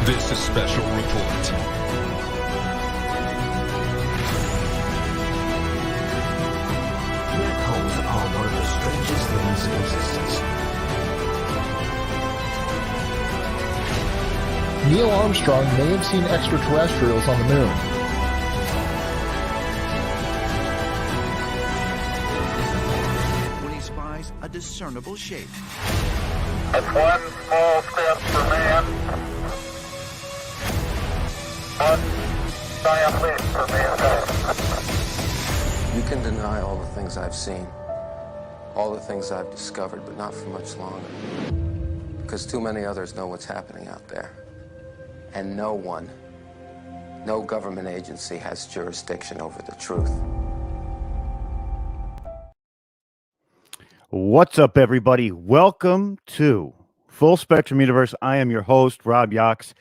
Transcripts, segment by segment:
This is Special Report. Miracles are one of the strangest things in existence. Neil Armstrong may have seen extraterrestrials on the moon. When he spies a discernible shape. That's one small step for man, one giant leap for mankind. You can deny all the things I've seen, all the things I've discovered, but not for much longer. Because too many others know what's happening out there. And no one, no government agency has jurisdiction over the truth. What's up, everybody? Welcome to Full Spectrum Universe. I am your host, Rob Yox.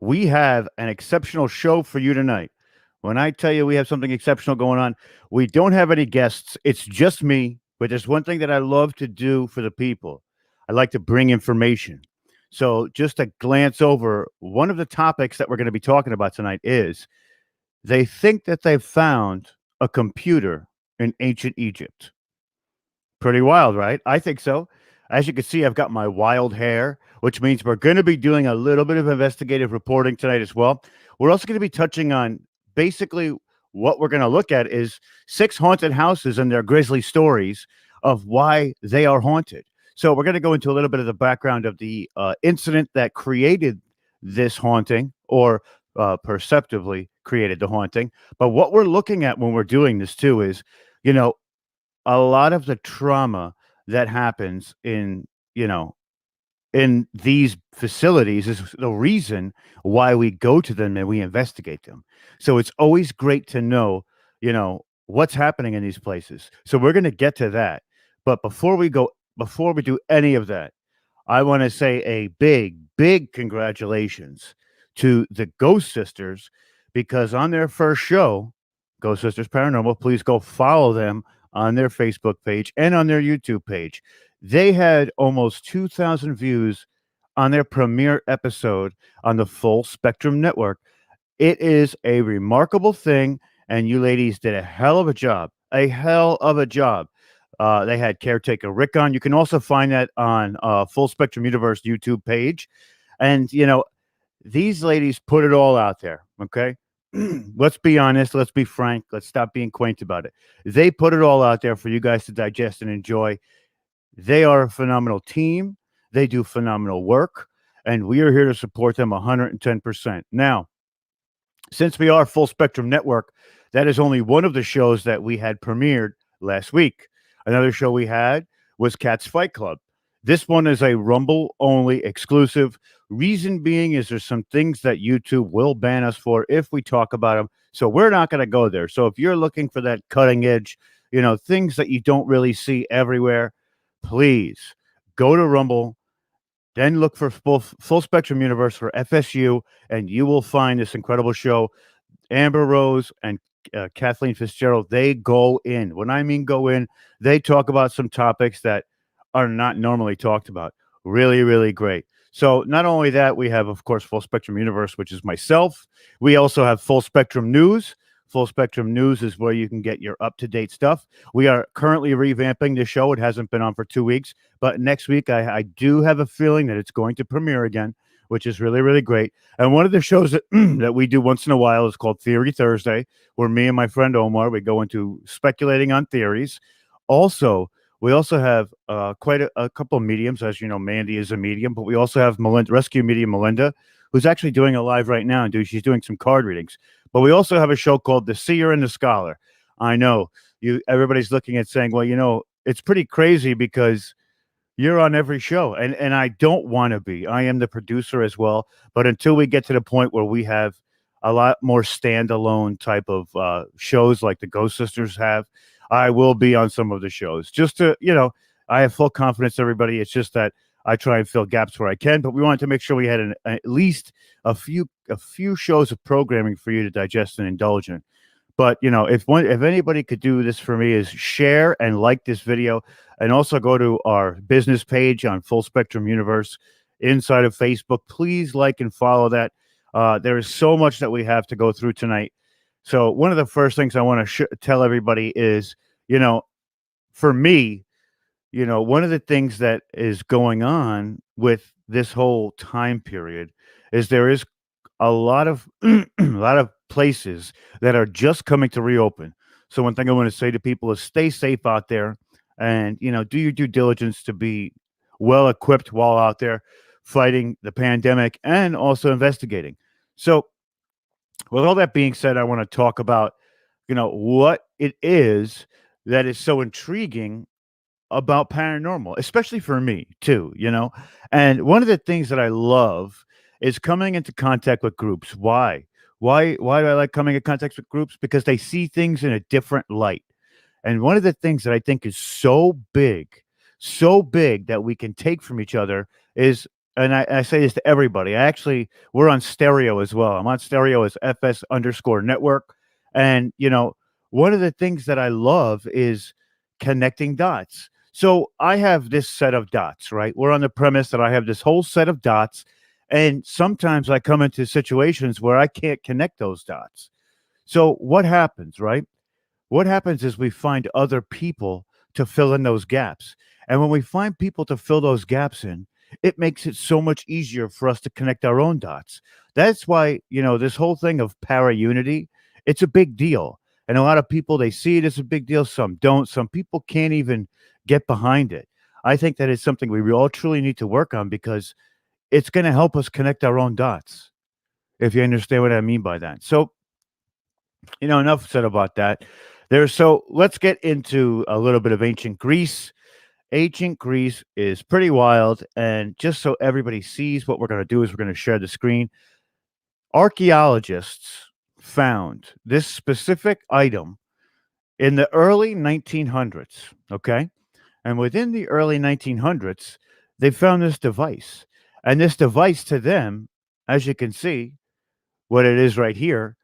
We have an exceptional show for you tonight. When I tell you we have something exceptional going on, we don't have any guests. It's just me. But there's one thing that I love to do for the people. I like to bring information. So just to glance over, one of the topics that we're going to be talking about tonight is they think that they've found a computer in ancient Egypt. Pretty wild, right? I think so. As you can see, I've got my wild hair, which means we're going to be doing a little bit of investigative reporting tonight as well. We're also going to be touching on basically what we're going to look at is 6 haunted houses and their grisly stories of why they are haunted. So we're going to go into a little bit of the background of the incident that created this haunting or perceptively created the haunting. But what we're looking at when we're doing this too is, you know, a lot of the trauma that happens in these facilities is the reason why we go to them and we investigate them. So it's always great to know, what's happening in these places. So we're going to get to that. But before we do any of that, I want to say a big congratulations to the Ghost Sisters, because on their first show, Ghost Sisters Paranormal, please go follow them on their Facebook page and on their YouTube page. They had almost 2,000 views on their premiere episode on the Full Spectrum Network. It is a remarkable thing, and you ladies did a hell of a job. They had Caretaker Rick on. You can also find that on Full Spectrum Universe YouTube page. And, these ladies put it all out there, okay? Let's be honest. Let's be frank. Let's stop being quaint about it. They put it all out there for you guys to digest and enjoy. They are a phenomenal team. They do phenomenal work, and we are here to support them 110%. Now, since we are Full Spectrum Network, that is only one of the shows that we had premiered last week. Another show we had was Cat's Fight Club. This one is a Rumble-only exclusive. Reason being is there's some things that YouTube will ban us for if we talk about them. So we're not going to go there. So if you're looking for that cutting edge, things that you don't really see everywhere, please go to Rumble, then look for Full Spectrum Universe for FSU, and you will find this incredible show. Amber Rose and Kathleen Fitzgerald, they go in. When I mean go in, they talk about some topics that are not normally talked about. Really, really great. So not only that, we have, of course, Full Spectrum Universe, which is myself. We also have Full Spectrum News. Full Spectrum News is where you can get your up-to-date stuff. We are currently revamping the show. It hasn't been on for 2 weeks, but next week I do have a feeling that it's going to premiere again, which is really, really great. And one of the shows that, that we do once in a while is called Theory Thursday, where me and my friend Omar, we go into speculating on theories. We also have quite a couple of mediums. As you know, Mandy is a medium, but we also have rescue medium Melinda, who's actually doing it live right now, and she's doing some card readings. But we also have a show called The Seer and the Scholar. I know everybody's looking at saying, well, it's pretty crazy because you're on every show, and I don't want to be. I am the producer as well, but until we get to the point where we have a lot more standalone type of shows like the Ghost Sisters have, I will be on some of the shows. Just to, I have full confidence, everybody. It's just that I try and fill gaps where I can, but we wanted to make sure we had at least a few shows of programming for you to digest and indulge in. But, if anybody could do this for me is share and like this video, and also go to our business page on Full Spectrum Universe inside of Facebook. Please like and follow that. There is so much that we have to go through tonight. So one of the first things I want to tell everybody is, you know, for me, one of the things that is going on with this whole time period is there is a lot of a lot of places that are just coming to reopen. So one thing I want to say to people is stay safe out there, and do your due diligence to be well equipped while out there fighting the pandemic and also investigating. So with all that being said, I want to talk about what it is that is so intriguing about paranormal, especially for me too. And one of the things that I love is coming into contact with groups. Why do I like coming in contact with groups? Because they see things in a different light. And one of the things that I think is so big that we can take from each other is, and I say this to everybody. We're on stereo as well. I'm on stereo as FS_network. And, one of the things that I love is connecting dots. So I have this set of dots, right? We're on the premise that I have this whole set of dots. And sometimes I come into situations where I can't connect those dots. So what happens, right? What happens is we find other people to fill in those gaps. And when we find people to fill those gaps in, it makes it so much easier for us to connect our own dots. That's why, this whole thing of para unity, it's a big deal. And a lot of people, they see it as a big deal. Some don't. Some people can't even get behind it. I think that is something we all truly need to work on because it's going to help us connect our own dots, if you understand what I mean by that. So, enough said about that. So let's get into a little bit of ancient Greece. Ancient Greece is pretty wild. And just so everybody sees, what we're going to do is we're going to share the screen. Archaeologists found this specific item in the early 1900s. Okay. And within the early 1900s, they found this device. And this device to them, as you can see, what it is right here,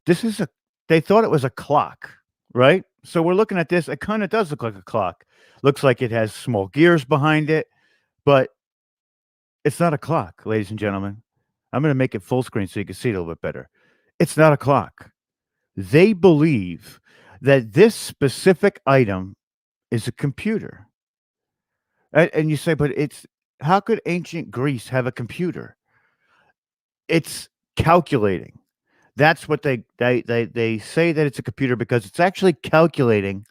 they thought it was a clock, right? So we're looking at this. It kind of does look like a clock. Looks like it has small gears behind it, but it's not a clock, ladies and gentlemen. I'm going to make it full screen so you can see it a little bit better. It's not a clock. They believe that this specific item is a computer. And you say, but how could ancient Greece have a computer? It's calculating. That's what they say, that it's a computer because it's actually calculating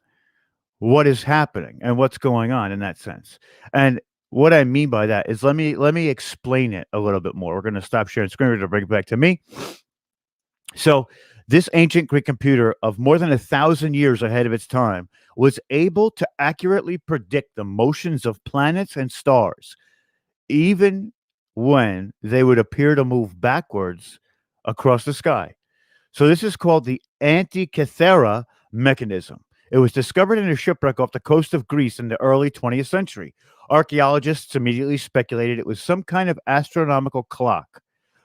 what is happening and what's going on in that sense. And what I mean by that is let me explain it a little bit more. We're going to stop sharing screen. We're going to bring it back to me. So this ancient Greek computer of more than 1,000 years ahead of its time was able to accurately predict the motions of planets and stars, even when they would appear to move backwards across the sky. So this is called the Antikythera mechanism. It was discovered in a shipwreck off the coast of Greece in the early 20th century. Archaeologists immediately speculated it was some kind of astronomical clock,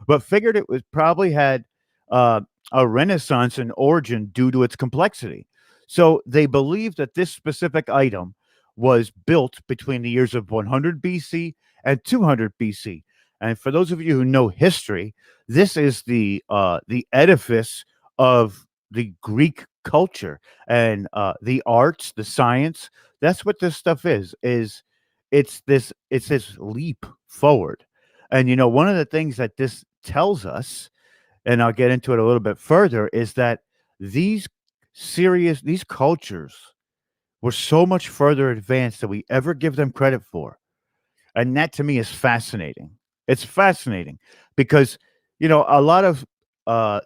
but figured it was probably had a renaissance in origin due to its complexity. So they believe that this specific item was built between the years of 100 BC and 200 BC. And for those of you who know history, this is the edifice of the Greek culture and the arts, the science. That's what this stuff is. It's this leap forward. And one of the things that this tells us, and I'll get into it a little bit further, is that these cultures were so much further advanced than we ever give them credit for. And that to me is fascinating. It's fascinating because, a lot of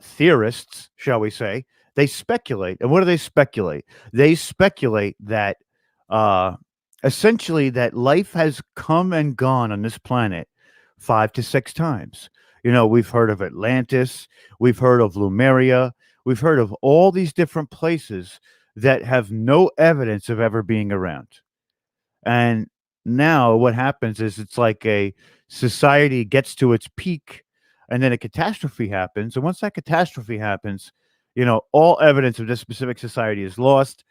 theorists, shall we say, they speculate. And what do they speculate? They speculate that essentially that life has come and gone on this planet 5 to 6 times. We've heard of Atlantis, we've heard of Lemuria, we've heard of all these different places that have no evidence of ever being around. And now what happens is it's like a society gets to its peak and then a catastrophe happens. And once that catastrophe happens, all evidence of this specific society is lost.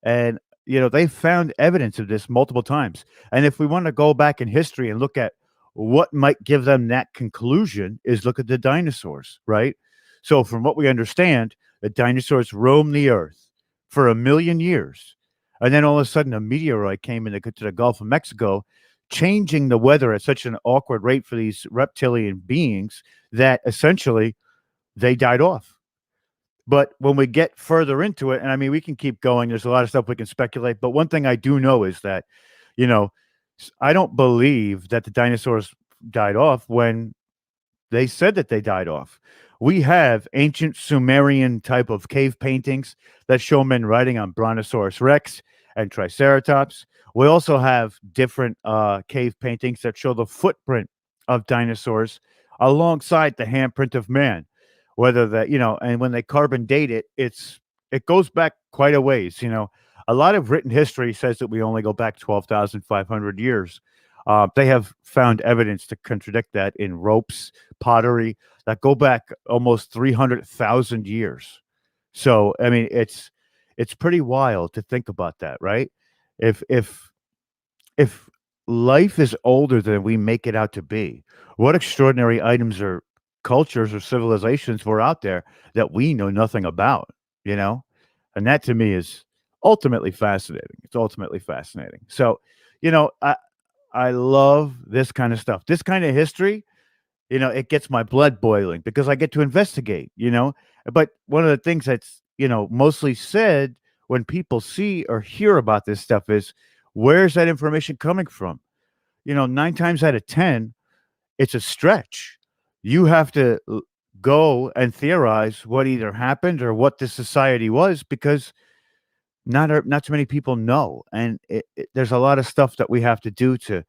And, they found evidence of this multiple times. And if we want to go back in history and look at what might give them that conclusion is look at the dinosaurs, right? So, from what we understand, the dinosaurs roamed the earth for 1 million years. And then all of a sudden, a meteorite came to the Gulf of Mexico, changing the weather at such an awkward rate for these reptilian beings that essentially they died off. But when we get further into it, and I mean, we can keep going, there's a lot of stuff we can speculate. But one thing I do know is that, you know, I don't believe that the dinosaurs died off when they said that they died off. We have ancient Sumerian type of cave paintings that show men riding on Brontosaurus Rex and Triceratops. We also have different cave paintings that show the footprint of dinosaurs alongside the handprint of man. Whether that, and when they carbon date it, it goes back quite a ways. A lot of written history says that we only go back 12,500 years. They have found evidence to contradict that in ropes, pottery that go back almost 300,000 years. So, I mean, it's pretty wild to think about that, right? If life is older than we make it out to be, what extraordinary items or cultures or civilizations were out there that we know nothing about, you know? And that to me is ultimately fascinating. It's ultimately fascinating. So, I love this kind of stuff. This kind of history, it gets my blood boiling because I get to investigate. But one of the things that's, mostly said when people see or hear about this stuff is where's that information coming from? 9 times out of 10, it's a stretch. You have to go and theorize what either happened or what this society was because not too many people know, and there's a lot of stuff that we have to do to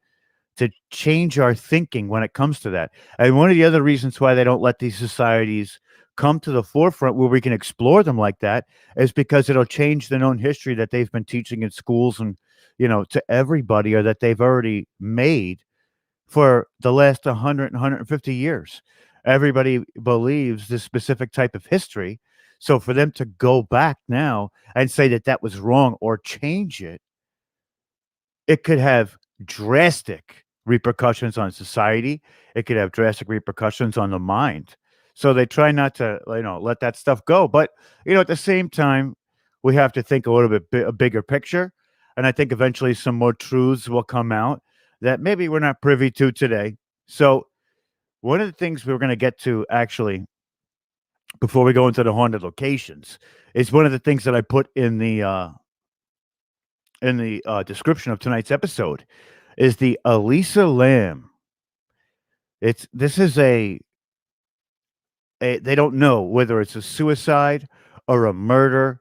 change our thinking when it comes to that. And one of the other reasons why they don't let these societies come to the forefront where we can explore them like that is because it'll change the known history that they've been teaching in schools and to everybody, or that they've already made for the last 100 150 years. Everybody believes this specific type of history. So for them to go back now and say that that was wrong or change it, it could have drastic repercussions on society. It could have drastic repercussions on the mind. So they try not to, let that stuff go. But, at the same time, we have to think a little bit a bigger picture. And I think eventually some more truths will come out that maybe we're not privy to today. So one of the things we're going to get to actually before we go into the haunted locations is one of the things that I put in the description of tonight's episode is the Elisa Lam. This is a they don't know whether it's a suicide or a murder,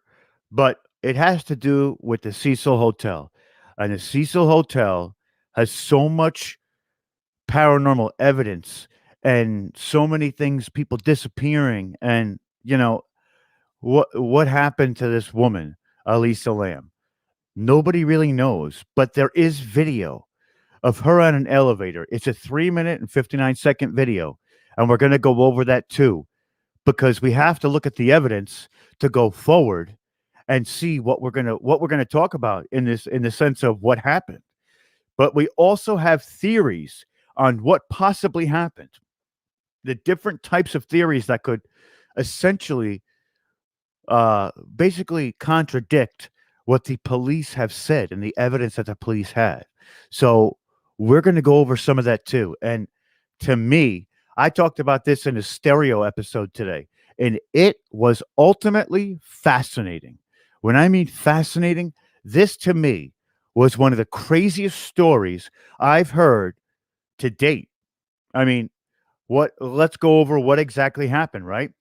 but it has to do with the Cecil Hotel. And the Cecil Hotel has so much paranormal evidence and so many things, people disappearing, and what happened to this woman, Elisa Lam. Nobody really knows, but there is video of her on an elevator. It's a 3 minute and 59-second video, and we're going to go over that too, because we have to look at the evidence to go forward and see what we're going to talk about in the sense of what happened. But we also have theories on what possibly happened. The different types of theories that could essentially basically contradict what the police have said and the evidence that the police had. So we're going to go over some of that too. And to me, I talked about this in a stereo episode today, and it was ultimately fascinating. When I mean fascinating, this to me was one of the craziest stories I've heard to date. I mean, let's go over what exactly happened, right?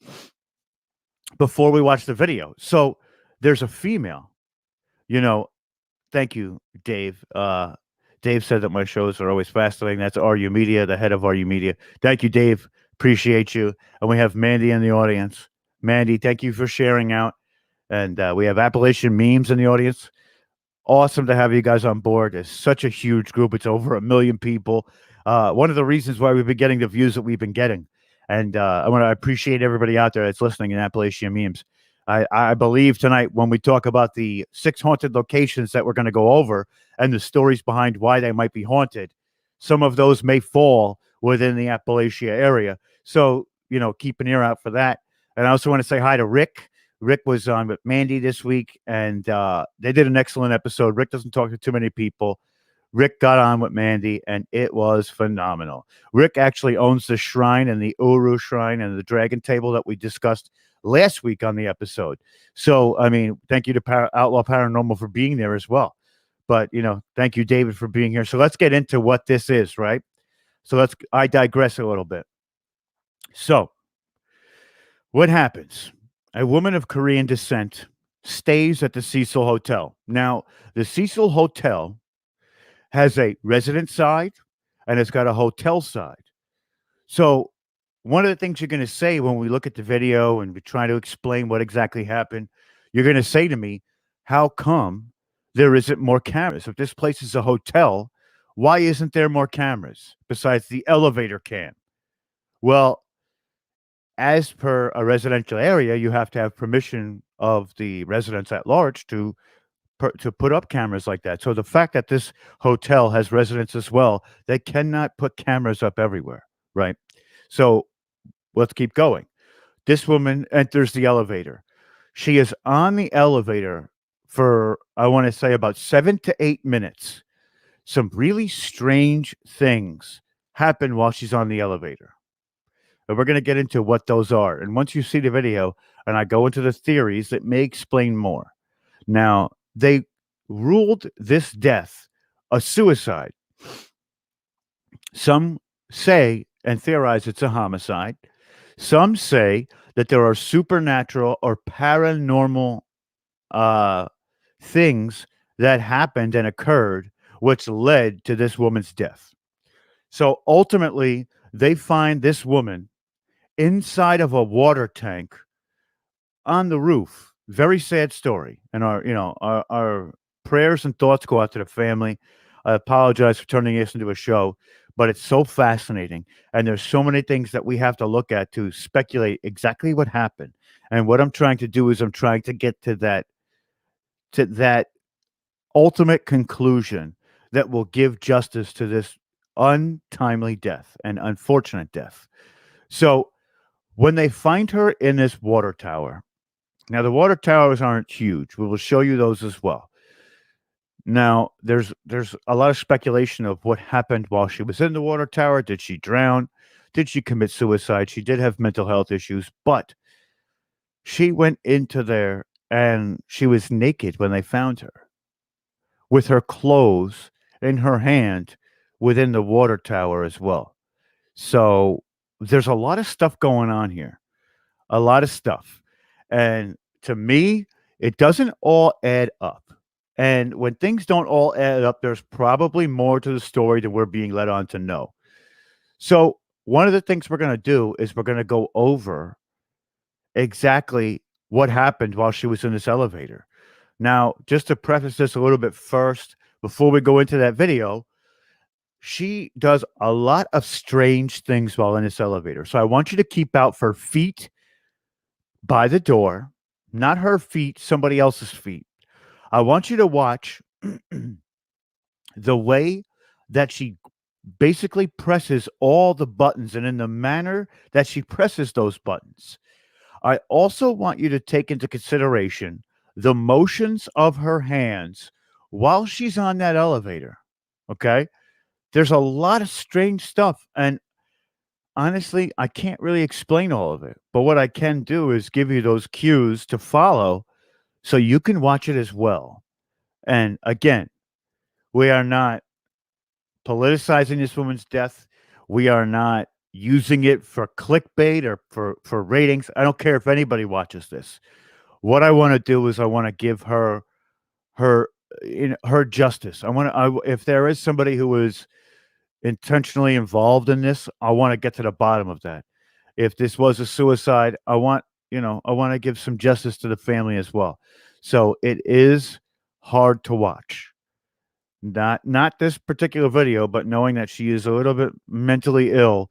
Before we watch the video. So there's a female, thank you, Dave. Dave said that my shows are always fascinating. That's RU Media, the head of RU Media. Thank you, Dave. Appreciate you. And we have Mandy in the audience. Mandy, thank you for sharing out. And we have Appalachian Memes in the audience. Awesome to have you guys on board. It's such a huge group. It's over 1 million people. One of the reasons why we've been getting the views that we've been getting. And I want to appreciate everybody out there that's listening in Appalachian Memes. I believe tonight when we talk about the 6 haunted locations that we're going to go over and the stories behind why they might be haunted, some of those may fall within the Appalachia area. So, keep an ear out for that. And I also want to say hi to Rick. Rick was on with Mandy this week, and they did an excellent episode. Rick doesn't talk to too many people. Rick got on with Mandy, and it was phenomenal. Rick actually owns the shrine and the Uru shrine and the dragon table that we discussed last week on the episode. So, I mean, thank you to Outlaw Paranormal for being there as well. But, thank you, David, for being here. So let's get into what this is, right? So I digress a little bit. So what happens? A woman of Korean descent stays at the Cecil Hotel. Now, the Cecil Hotel has a resident side and it's got a hotel side. So one of the things you're going to say when we look at the video and we try to explain what exactly happened, you're going to say to me, how come there isn't more cameras? If this place is a hotel, why isn't there more cameras besides the elevator cam? Well, as per a residential area, you have to have permission of the residents at large to put up cameras like that. So the fact that this hotel has residents as well, they cannot put cameras up everywhere, right? So let's keep going. This woman enters the elevator. She is on the elevator for, I want to say, about 7 to 8 minutes. Some really strange things happen while she's on the elevator. And we're going to get into what those are. And once you see the video and I go into the theories, it may explain more. Now, they ruled this death a suicide. Some say and theorize it's a homicide. Some say that there are supernatural or paranormal things that happened and occurred which led to this woman's death. So ultimately, they find this woman inside of a water tank on the roof. Very sad story. And our prayers and thoughts go out to the family. I apologize for turning this into a show, but it's so fascinating. And there's so many things that we have to look at to speculate exactly what happened. And what I'm trying to do is I'm trying to get to that ultimate conclusion that will give justice to this untimely death and unfortunate death. So when they find her in this water tower, now the water towers aren't huge. We will show you those as well. Now, there's a lot of speculation of what happened while she was in the water tower. Did she drown? Did she commit suicide? She did have mental health issues, but she went into there and she was naked when they found her, with her clothes in her hand within the water tower as well. So there's a lot of stuff going on here, a lot of stuff. And to me, it doesn't all add up. And when things don't all add up, there's probably more to the story than we're being led on to know. So one of the things we're going to do is we're going to go over exactly what happened while she was in this elevator. Now, just to preface this a little bit first, before we go into that video, she does a lot of strange things while in this elevator. So I want you to keep out for feet by the door, not her feet, somebody else's feet. I want you to watch the way that she basically presses all the buttons and in the manner that she presses those buttons. I also want you to take into consideration the motions of her hands while she's on that elevator. Okay? There's a lot of strange stuff. And honestly, I can't really explain all of it. But what I can do is give you those cues to follow so you can watch it as well. And again, we are not politicizing this woman's death. We are not using it for clickbait or for ratings. I don't care if anybody watches this. What I want to do is I want to give her justice. If there is somebody who is intentionally involved in this, I want to get to the bottom of that. If this was a suicide, I want to give some justice to the family as well. So it is hard to watch. Not this particular video, but knowing that she is a little bit mentally ill,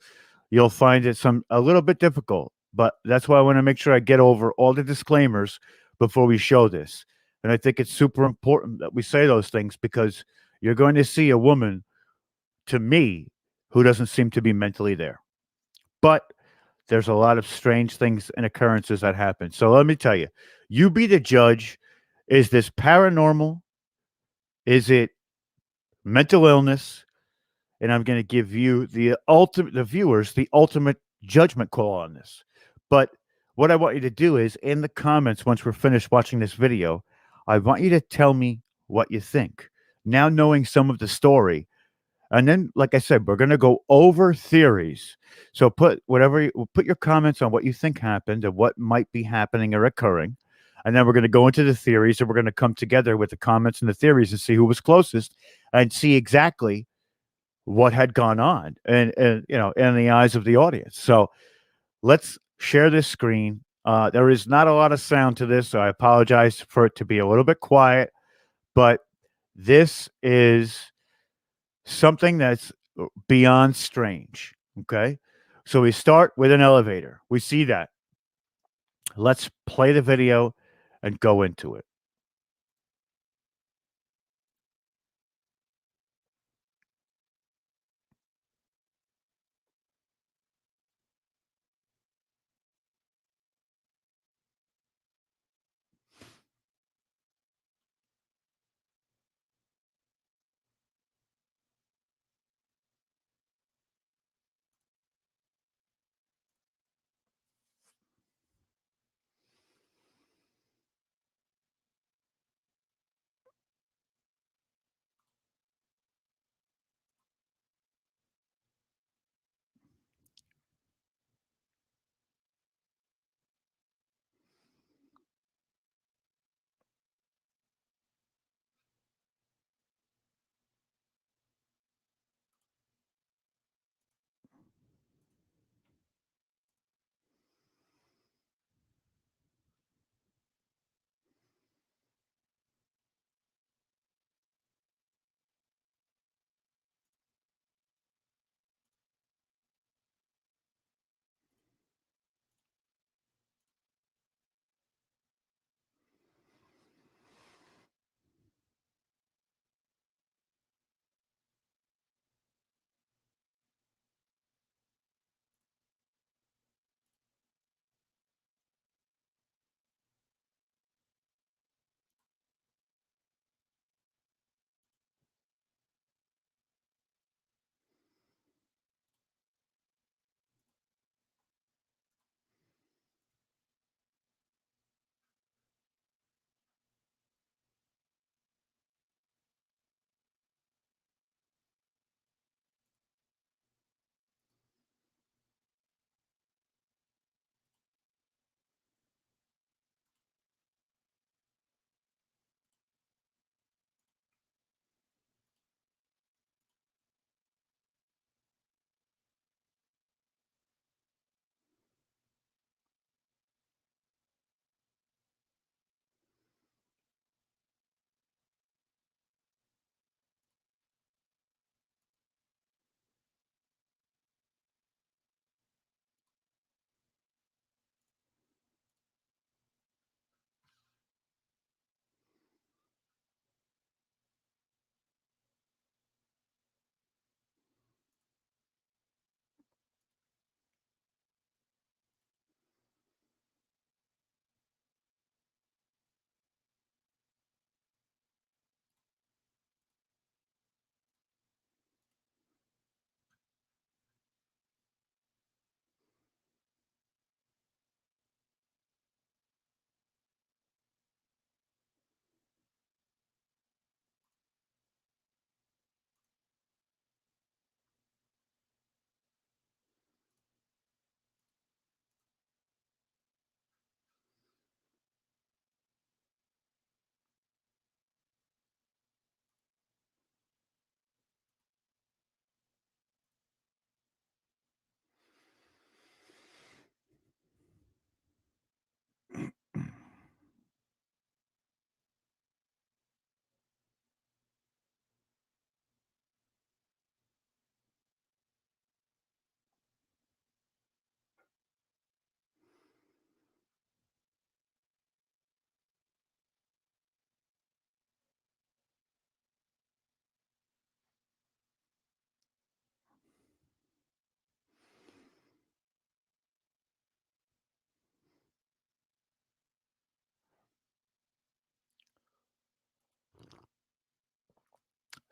you'll find it a little bit difficult. But that's why I want to make sure I get over all the disclaimers before we show this. And I think it's super important that we say those things because you're going to see a woman to me, who doesn't seem to be mentally there. But there's a lot of strange things and occurrences that happen. So let me tell you, you be the judge. Is this paranormal? Is it mental illness? And I'm going to give you the viewers, the ultimate judgment call on this. But what I want you to do is in the comments, once we're finished watching this video, I want you to tell me what you think. Now knowing some of the story, and then, like I said, we're going to go over theories. So put your comments on what you think happened and what might be happening or occurring. And then we're going to go into the theories, and we're going to come together with the comments and the theories and see who was closest and see exactly what had gone on and in the eyes of the audience. So let's share this screen. There is not a lot of sound to this, so I apologize for it to be a little bit quiet, but this is something that's beyond strange. Okay. So we start with an elevator. We see that. Let's play the video and go into it.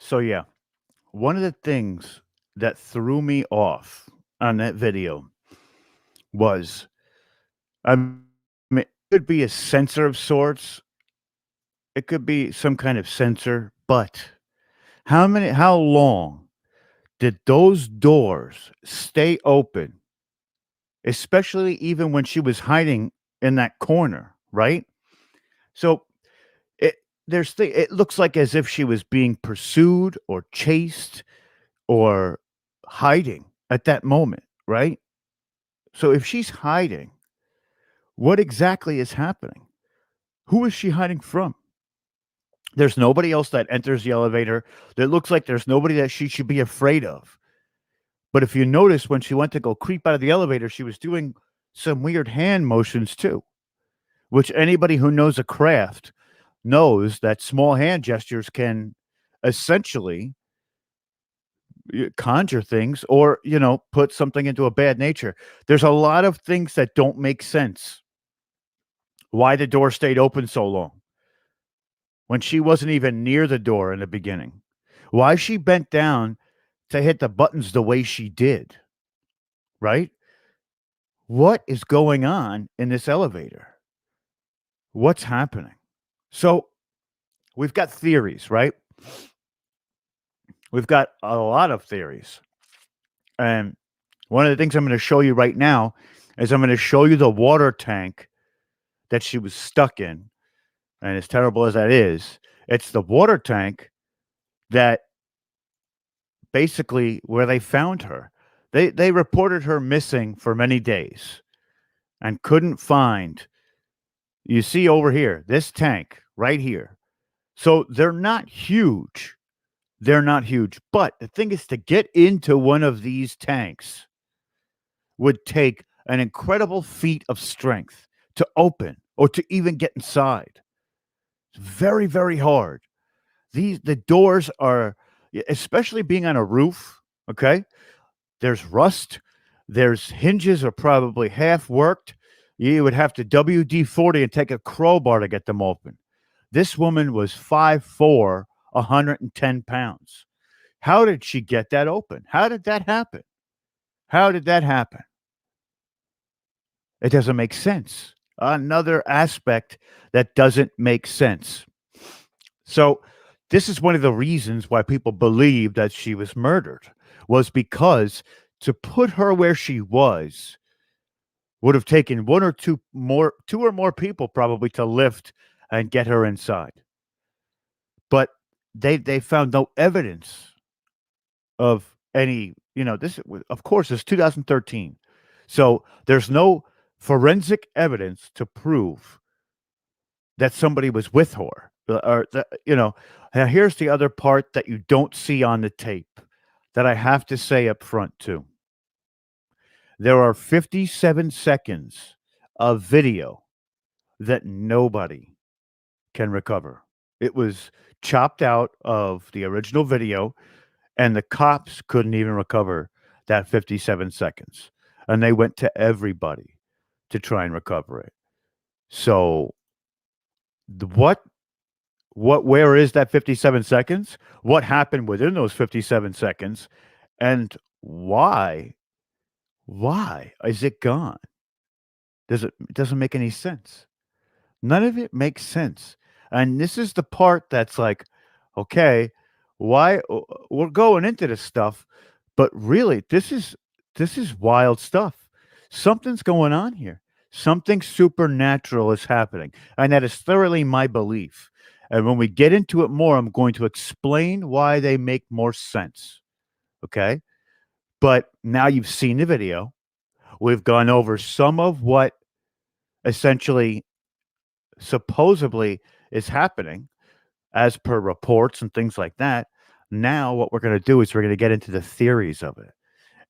So yeah, one of the things that threw me off on that video was, I mean, it could be a sensor of sorts. It could be some kind of sensor, but how long did those doors stay open, especially even when she was hiding in that corner, right? So it it looks like as if she was being pursued or chased or hiding at that moment, right? So if she's hiding, what exactly is happening? Who is she hiding from? There's nobody else that enters the elevator. It looks like there's nobody that she should be afraid of. But if you notice, when she went to go creep out of the elevator, she was doing some weird hand motions too, which anybody who knows a craft knows that small hand gestures can essentially conjure things or, put something into a bad nature. There's a lot of things that don't make sense. Why the door stayed open so long when she wasn't even near the door in the beginning? Why she bent down to hit the buttons the way she did, right? What is going on in this elevator? What's happening? So we've got theories, right? We've got a lot of theories. And one of the things I'm going to show you right now is I'm going to show you the water tank that she was stuck in. And as terrible as that is, it's the water tank that basically where they found her. They reported her missing for many days and couldn't find. You see over here, this tank right here. So they're not huge. They're not huge. But the thing is, to get into one of these tanks would take an incredible feat of strength to open or to even get inside. It's very, very hard. The doors are, especially being on a roof, okay? There's rust. There's hinges are probably half worked. You would have to WD-40 and take a crowbar to get them open. This woman was 5'4", 110 pounds. How did she get that open? How did that happen? How did that happen? It doesn't make sense. Another aspect that doesn't make sense. So this is one of the reasons why people believe that she was murdered, was because to put her where she was would have taken two or more people probably to lift and get her inside. But they found no evidence of any, this, of course, it's 2013. So there's no forensic evidence to prove that somebody was with her. Now here's the other part that you don't see on the tape that I have to say up front too. There are 57 seconds of video that nobody can recover. It was chopped out of the original video, and the cops couldn't even recover that 57 seconds. And they went to everybody to try and recover it. So where is that 57 seconds? What happened within those 57 seconds? And why is it gone? It doesn't make any sense. None of it makes sense. And this is the part that's like, okay, why we're going into this stuff, but really this is wild stuff. Something's going on here. Something supernatural is happening. And that is thoroughly my belief. And when we get into it more, I'm going to explain why they make more sense. Okay? But now you've seen the video. We've gone over some of what essentially supposedly is happening as per reports and things like that. Now what we're going to do is we're going to get into the theories of it.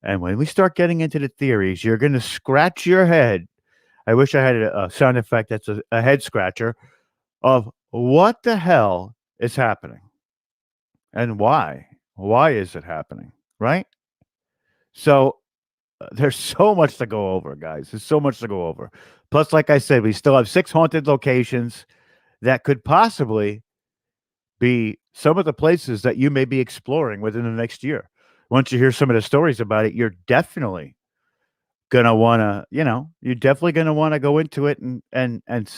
And when we start getting into the theories, you're going to scratch your head. I wish I had a sound effect that's a head scratcher of what the hell is happening and why. Why is it happening? Right? So there's so much to go over, guys. There's so much to go over. Plus, like I said, we still have 6 haunted locations that could possibly be some of the places that you may be exploring within the next year. Once you hear some of the stories about it, you're definitely gonna wanna, you're definitely gonna wanna go into it and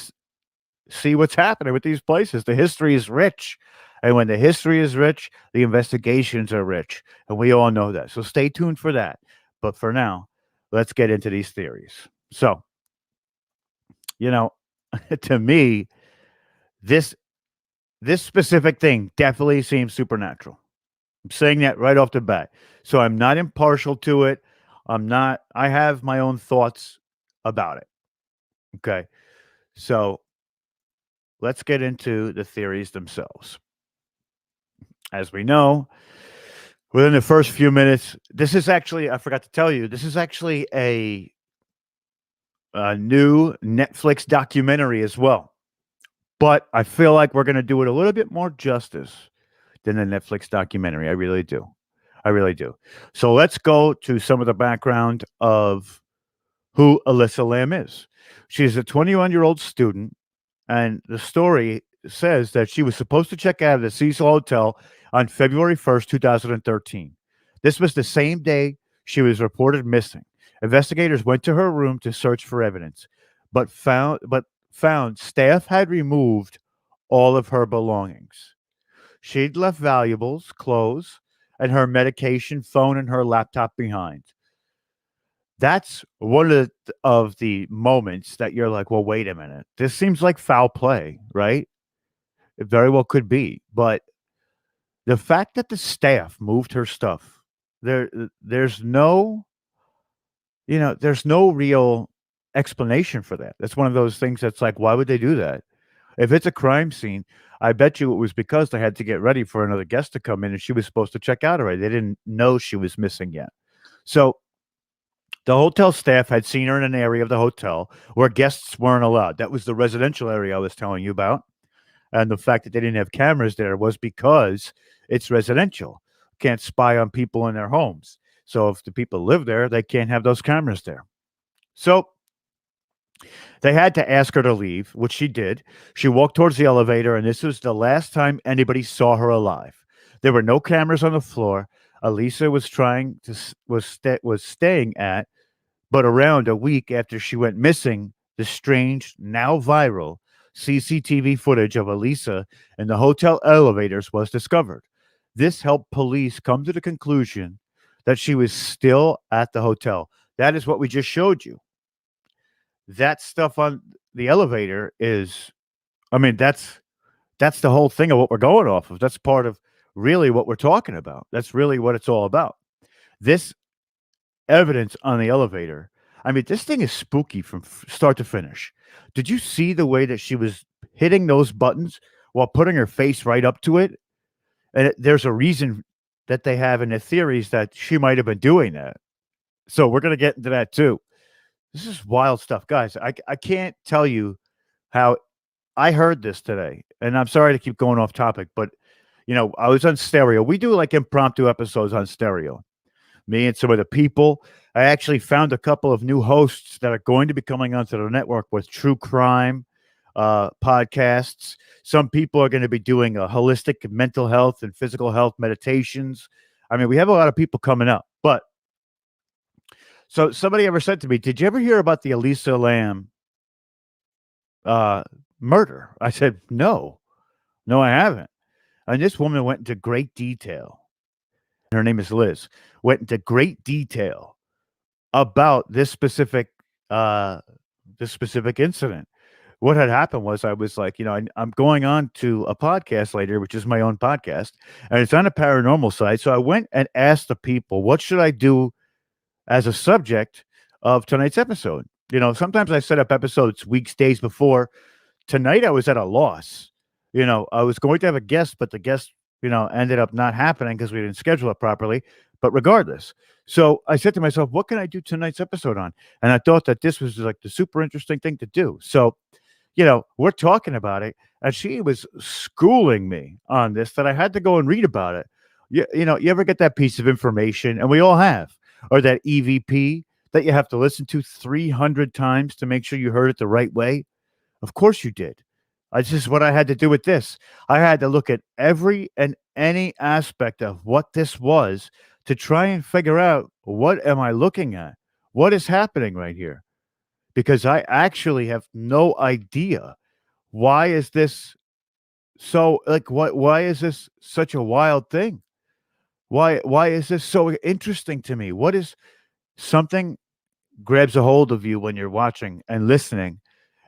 see what's happening with these places. The history is rich. And when the history is rich, the investigations are rich. And we all know that. So stay tuned for that. But for now, let's get into these theories. So, you know, to me, this this specific thing definitely seems supernatural. I'm saying that right off the bat. So I'm not impartial to it. I have my own thoughts about it. Okay. So let's get into the theories themselves. As we know, within the first few minutes, this is actually, I forgot to tell you, this is actually a new Netflix documentary as well. But I feel like we're going to do it a little bit more justice than the Netflix documentary. I really do. I really do. So let's go to some of the background of who Elisa Lam is. She's a 21-year-old student, and the story says that she was supposed to check out of the Cecil Hotel on February 1st, 2013. This was the same day she was reported missing. Investigators went to her room to search for evidence, but found staff had removed all of her belongings. She'd left valuables, clothes, and her medication, phone, and her laptop behind. That's one of the moments that you're like, well, wait a minute. This seems like foul play, right? It very well could be. But the fact that the staff moved her stuff, there's no, there's no real explanation for that. That's one of those things that's like, why would they do that? If it's a crime scene, I bet you it was because they had to get ready for another guest to come in and she was supposed to check out already. They didn't know she was missing yet. So the hotel staff had seen her in an area of the hotel where guests weren't allowed. That was the residential area I was telling you about. And the fact that they didn't have cameras there was because it's residential. Can't spy on people in their homes. So if the people live there, they can't have those cameras there. So they had to ask her to leave, which she did. She walked towards the elevator, and this was the last time anybody saw her alive. There were no cameras on the floor. Elisa was staying at, but around a week after she went missing, the strange, now viral CCTV footage of Elisa in the hotel elevators was discovered. This helped police come to the conclusion that she was still at the hotel. That is what we just showed you. That stuff on the elevator is, that's the whole thing of what we're going off of. That's part of really what we're talking about. That's really what it's all about. This evidence on the elevator. This thing is spooky from start to finish. Did you see the way that she was hitting those buttons while putting her face right up to it? And there's a reason that they have in their theories that she might have been doing that. So we're going to get into that too. This is wild stuff, guys. I can't tell you how I heard this today. And I'm sorry to keep going off topic, but I was on stereo. We do like impromptu episodes on stereo. Me and some of the people. I actually found a couple of new hosts that are going to be coming onto the network with true crime podcasts. Some people are going to be doing a holistic mental health and physical health meditations. We have a lot of people coming up. But so somebody ever said to me, did you ever hear about the Elisa Lam murder? I said, no, I haven't. And this woman went into great detail. Her name is Liz. Went into great detail about this specific incident. What had happened was I was like, I'm going on to a podcast later, which is my own podcast, and it's on a paranormal site. So I went and asked the people, what should I do as a subject of tonight's episode? Sometimes I set up episodes weeks, days before. Tonight I was at a loss. I was going to have a guest, but the guest, ended up not happening because we didn't schedule it properly. But regardless, so I said to myself, what can I do tonight's episode on? And I thought that this was like the super interesting thing to do. So, we're talking about it, and she was schooling me on this that I had to go and read about it. You ever get that piece of information, and we all have, or that EVP that you have to listen to 300 times to make sure you heard it the right way? Of course you did. This is what I had to do with this. I had to look at every and any aspect of what this was to try and figure out what am I looking at? What is happening right here? Because I actually have no idea why is this so like what why is this such a wild thing? Why is this so interesting to me? What is something grabs a hold of you when you're watching and listening?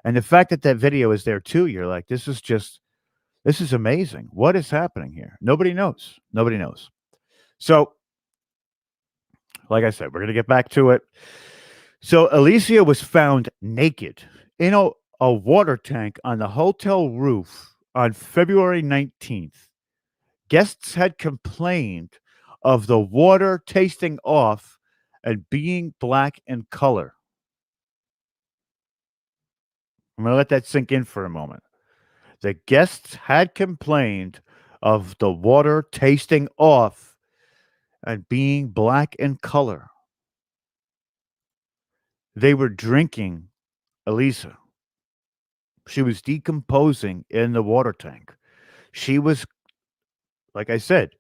And the fact that that video is there too, you're like, this is amazing. What is happening here? Nobody knows. Nobody knows. So, like I said, we're going to get back to it. So, Alicia was found naked in a water tank on the hotel roof on February 19th. Guests had complained of the water tasting off and being black in color. I'm going to let that sink in for a moment. The guests had complained of the water tasting off and being black in color. They were drinking Elisa. She was decomposing in the water tank. She was, like I said,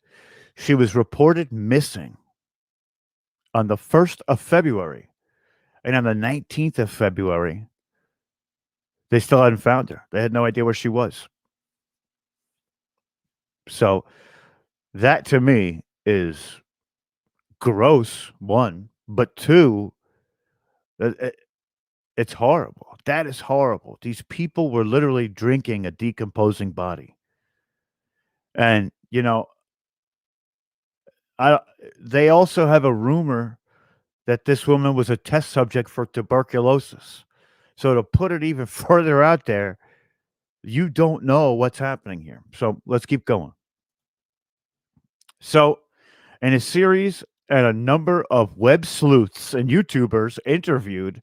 she was reported missing on the 1st of February. And on the 19th of February, they still hadn't found her. They had no idea where she was. So that to me is gross, one, but two, it's horrible. That is horrible. These people were literally drinking a decomposing body. And, I they also have a rumor that this woman was a test subject for tuberculosis. So to put it even further out there, you don't know what's happening here. So let's keep going. So, in a series and a number of web sleuths and YouTubers interviewed,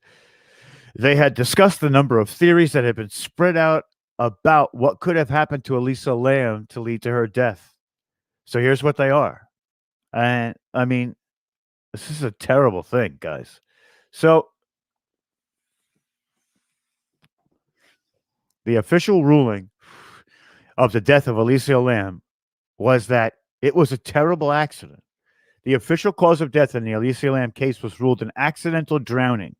they had discussed the number of theories that had been spread out about what could have happened to Elisa Lam to lead to her death. So here's what they are. And I mean, this is a terrible thing, guys. So the official ruling of the death of Elisa Lam was that it was a terrible accident. The official cause of death in the Elisa Lam case was ruled an accidental drowning.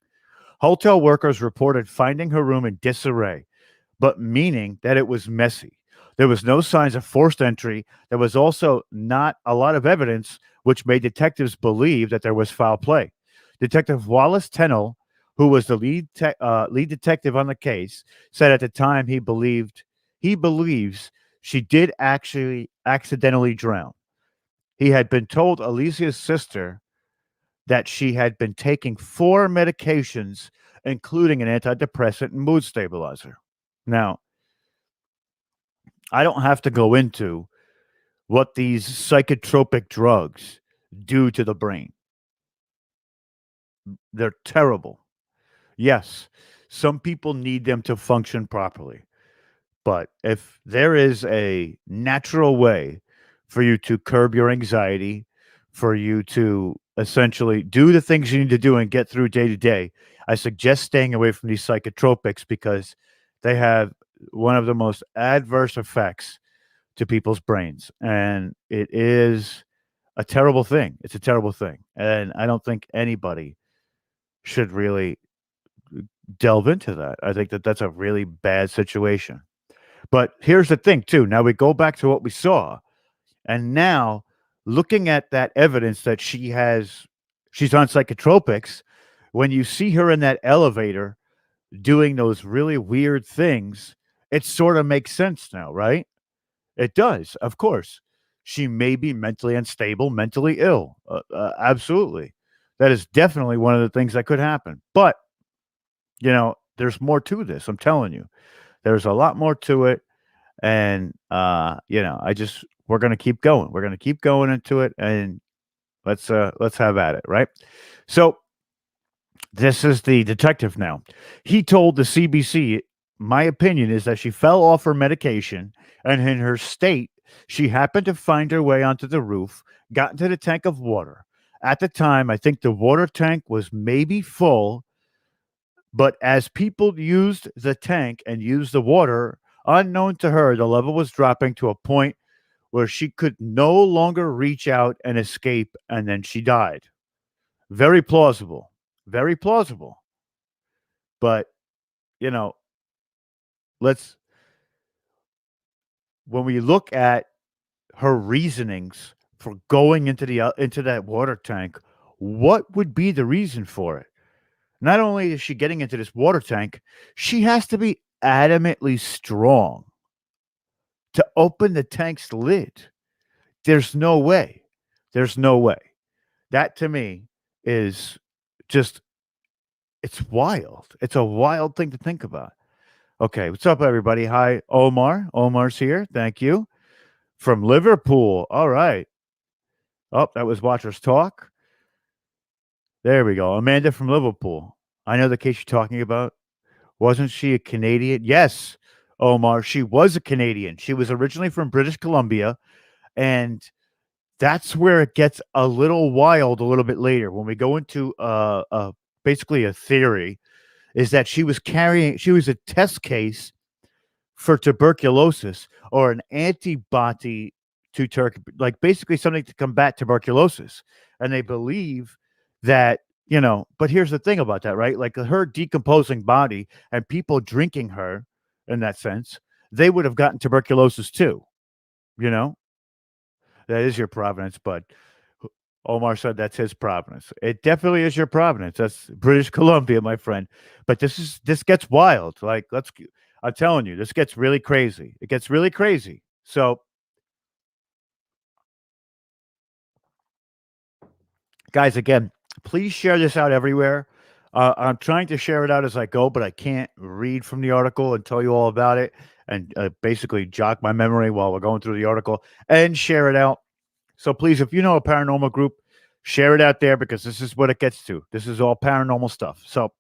Hotel workers reported finding her room in disarray, but meaning that it was messy. There was no signs of forced entry. There was also not a lot of evidence, which made detectives believe that there was foul play. Detective Wallace Tennell, who was the lead detective on the case, said at the time he believes she did actually accidentally drown. He had been told Alicia's sister that she had been taking 4 medications, including an antidepressant and mood stabilizer. Now, I don't have to go into what these psychotropic drugs do to the brain. They're terrible. Yes, some people need them to function properly. But if there is a natural way for you to curb your anxiety, for you to essentially do the things you need to do and get through day to day, I suggest staying away from these psychotropics because they have one of the most adverse effects to people's brains. And it is a terrible thing. It's a terrible thing. And I don't think anybody should really delve into that. I think that that's a really bad situation. But here's the thing, too. Now we go back to what we saw. And now looking at that evidence that she's on psychotropics, when you see her in that elevator doing those really weird things, it sort of makes sense now, right? It does, of course. She may be mentally unstable, mentally ill. Absolutely. That is definitely one of the things that could happen. But, there's more to this. I'm telling you, there's a lot more to it. And, we're going to keep going. We're going to keep going into it and let's have at it. Right. So this is the detective now. He told the CBC, my opinion is that she fell off her medication and in her state, she happened to find her way onto the roof, got into the tank of water. At the time, I think the water tank was maybe full, but as people used the tank and used the water unknown to her, the level was dropping to a point where she could no longer reach out and escape, and then she died. Very plausible. Very plausible. But, you know, let's when we look at her reasonings for going into that water tank, what would be the reason for it? Not only is she getting into this water tank, she has to be adamantly strong to open the tank's lid. There's no way. There's no way. That to me is just it's wild. It's a wild thing to think about. Okay, what's up, everybody? Hi, Omar. Omar's here. Thank you. From Liverpool. All right. Oh, that was Watchers Talk. There we go. Amanda from Liverpool. I know the case you're talking about. Wasn't she a Canadian? Yes, Omar. She was a Canadian. She was originally from British Columbia. And that's where it gets a little wild a little bit later when we go into basically a theory is that she was a test case for tuberculosis or an antibody to like basically something to combat tuberculosis. And they believe that, but here's the thing about that, right? Like her decomposing body and people drinking her in that sense, they would have gotten tuberculosis too, you know? That is your providence, bud. Omar said that's his providence. It definitely is your providence. That's British Columbia, my friend. But this gets wild. Like I'm telling you, this gets really crazy. It gets really crazy. So, guys, again, please share this out everywhere. I'm trying to share it out as I go, but I can't read from the article and tell you all about it and basically jog my memory while we're going through the article and share it out. So please, if you know a paranormal group, share it out there because this is what it gets to. This is all paranormal stuff. So,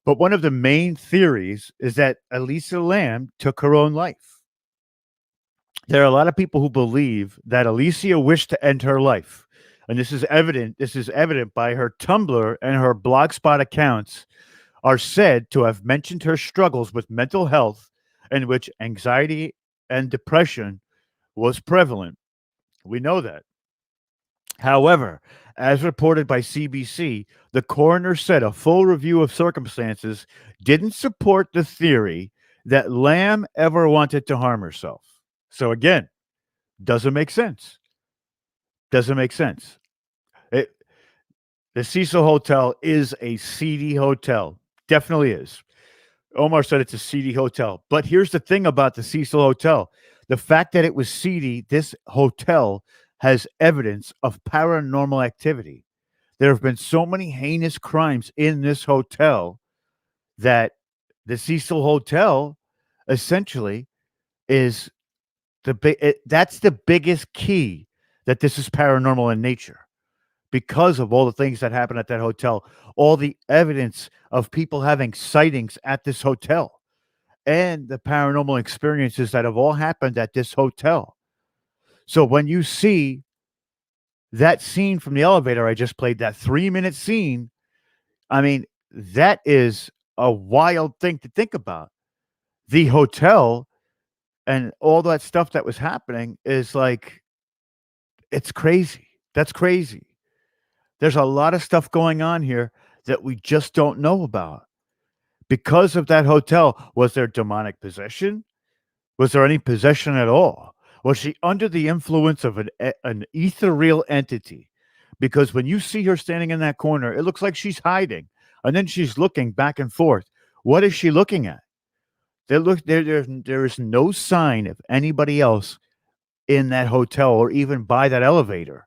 but one of the main theories is that Elisa Lam took her own life. There are a lot of people who believe that Alicia wished to end her life. And this is evident. This is evident by her Tumblr and her Blogspot accounts are said to have mentioned her struggles with mental health in which anxiety and depression was prevalent. We know that. However, as reported by CBC, the coroner said a full review of circumstances didn't support the theory that Lam ever wanted to harm herself. So again, doesn't make sense. Doesn't make sense. The Cecil Hotel is a seedy hotel. Definitely is. Omar said it's a seedy hotel. But here's the thing about the Cecil Hotel. The fact that it was seedy, this hotel has evidence of paranormal activity. There have been so many heinous crimes in this hotel that the Cecil Hotel essentially is that's the biggest key that this is paranormal in nature because of all the things that happen at that hotel, all the evidence of people having sightings at this hotel and the paranormal experiences that have all happened at this hotel. So when you see that scene from the elevator I just played, that 3-minute scene, I mean, that is a wild thing to think about. The hotel and all that stuff that was happening is like, it's crazy. That's crazy. There's a lot of stuff going on here that we just don't know about. Because of that hotel, was there demonic possession? Was there any possession at all? Was she under the influence of an ethereal entity? Because when you see her standing in that corner, it looks like she's hiding. And then she's looking back and forth. What is she looking at? There is no sign of anybody else in that hotel or even by that elevator.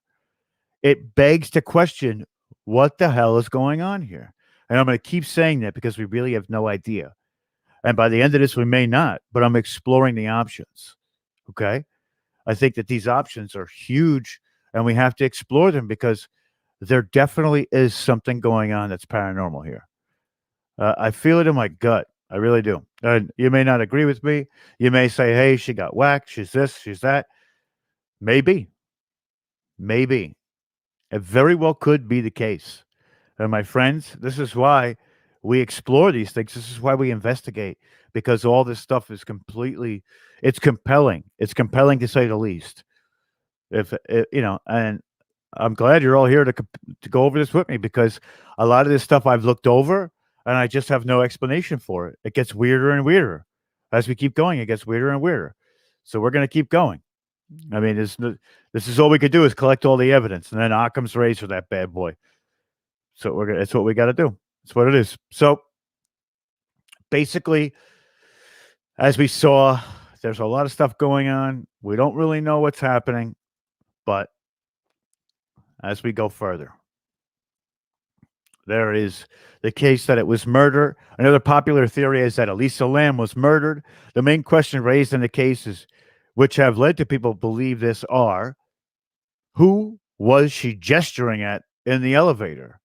It begs to question what the hell is going on here. And I'm going to keep saying that because we really have no idea. And by the end of this, we may not, but I'm exploring the options. Okay. I think that these options are huge and we have to explore them because there definitely is something going on that's paranormal here. I feel it in my gut. I really do. And you may not agree with me. You may say, hey, she got whacked. She's this, she's that. Maybe. Maybe. It very well could be the case. And my friends, this is why we explore these things. This is why we investigate, because all this stuff is completely, it's compelling. It's compelling to say the least. And I'm glad you're all here to go over this with me, because a lot of this stuff I've looked over and I just have no explanation for it. It gets weirder and weirder as we keep going. It gets weirder and weirder. So we're going to keep going. I mean, this is all we could do is collect all the evidence, and then Occam's razor that bad boy. So it's what we got to do. It's what it is. So basically, as we saw, there's a lot of stuff going on. We don't really know what's happening, but as we go further, there is the case that it was murder. Another popular theory is that Elisa Lam was murdered. The main question raised in the cases, which have led to people believe this, are: who was she gesturing at in the elevator?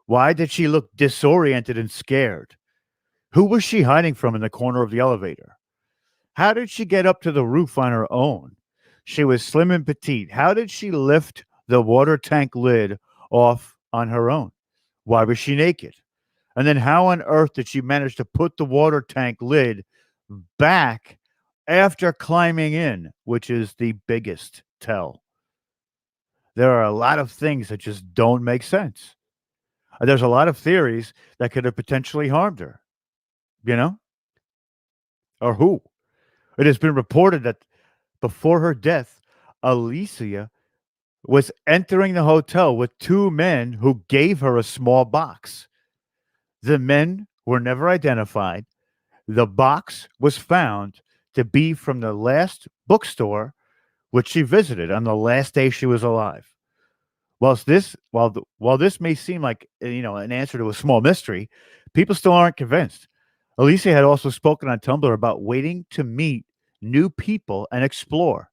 Why did she look disoriented and scared? Who was she hiding from in the corner of the elevator? How did she get up to the roof on her own? She was slim and petite. How did she lift the water tank lid off on her own? Why was she naked? And then how on earth did she manage to put the water tank lid back after climbing in, which is the biggest tell? There are a lot of things that just don't make sense. There's a lot of theories that could have potentially harmed her, you know? Or who? It has been reported that before her death, Alicia was entering the hotel with two men who gave her a small box. The men were never identified. The box was found to be from the last bookstore which she visited on the last day she was alive. While this may seem like an answer to a small mystery, people still aren't convinced. Alicia had also spoken on Tumblr about waiting to meet new people and explore.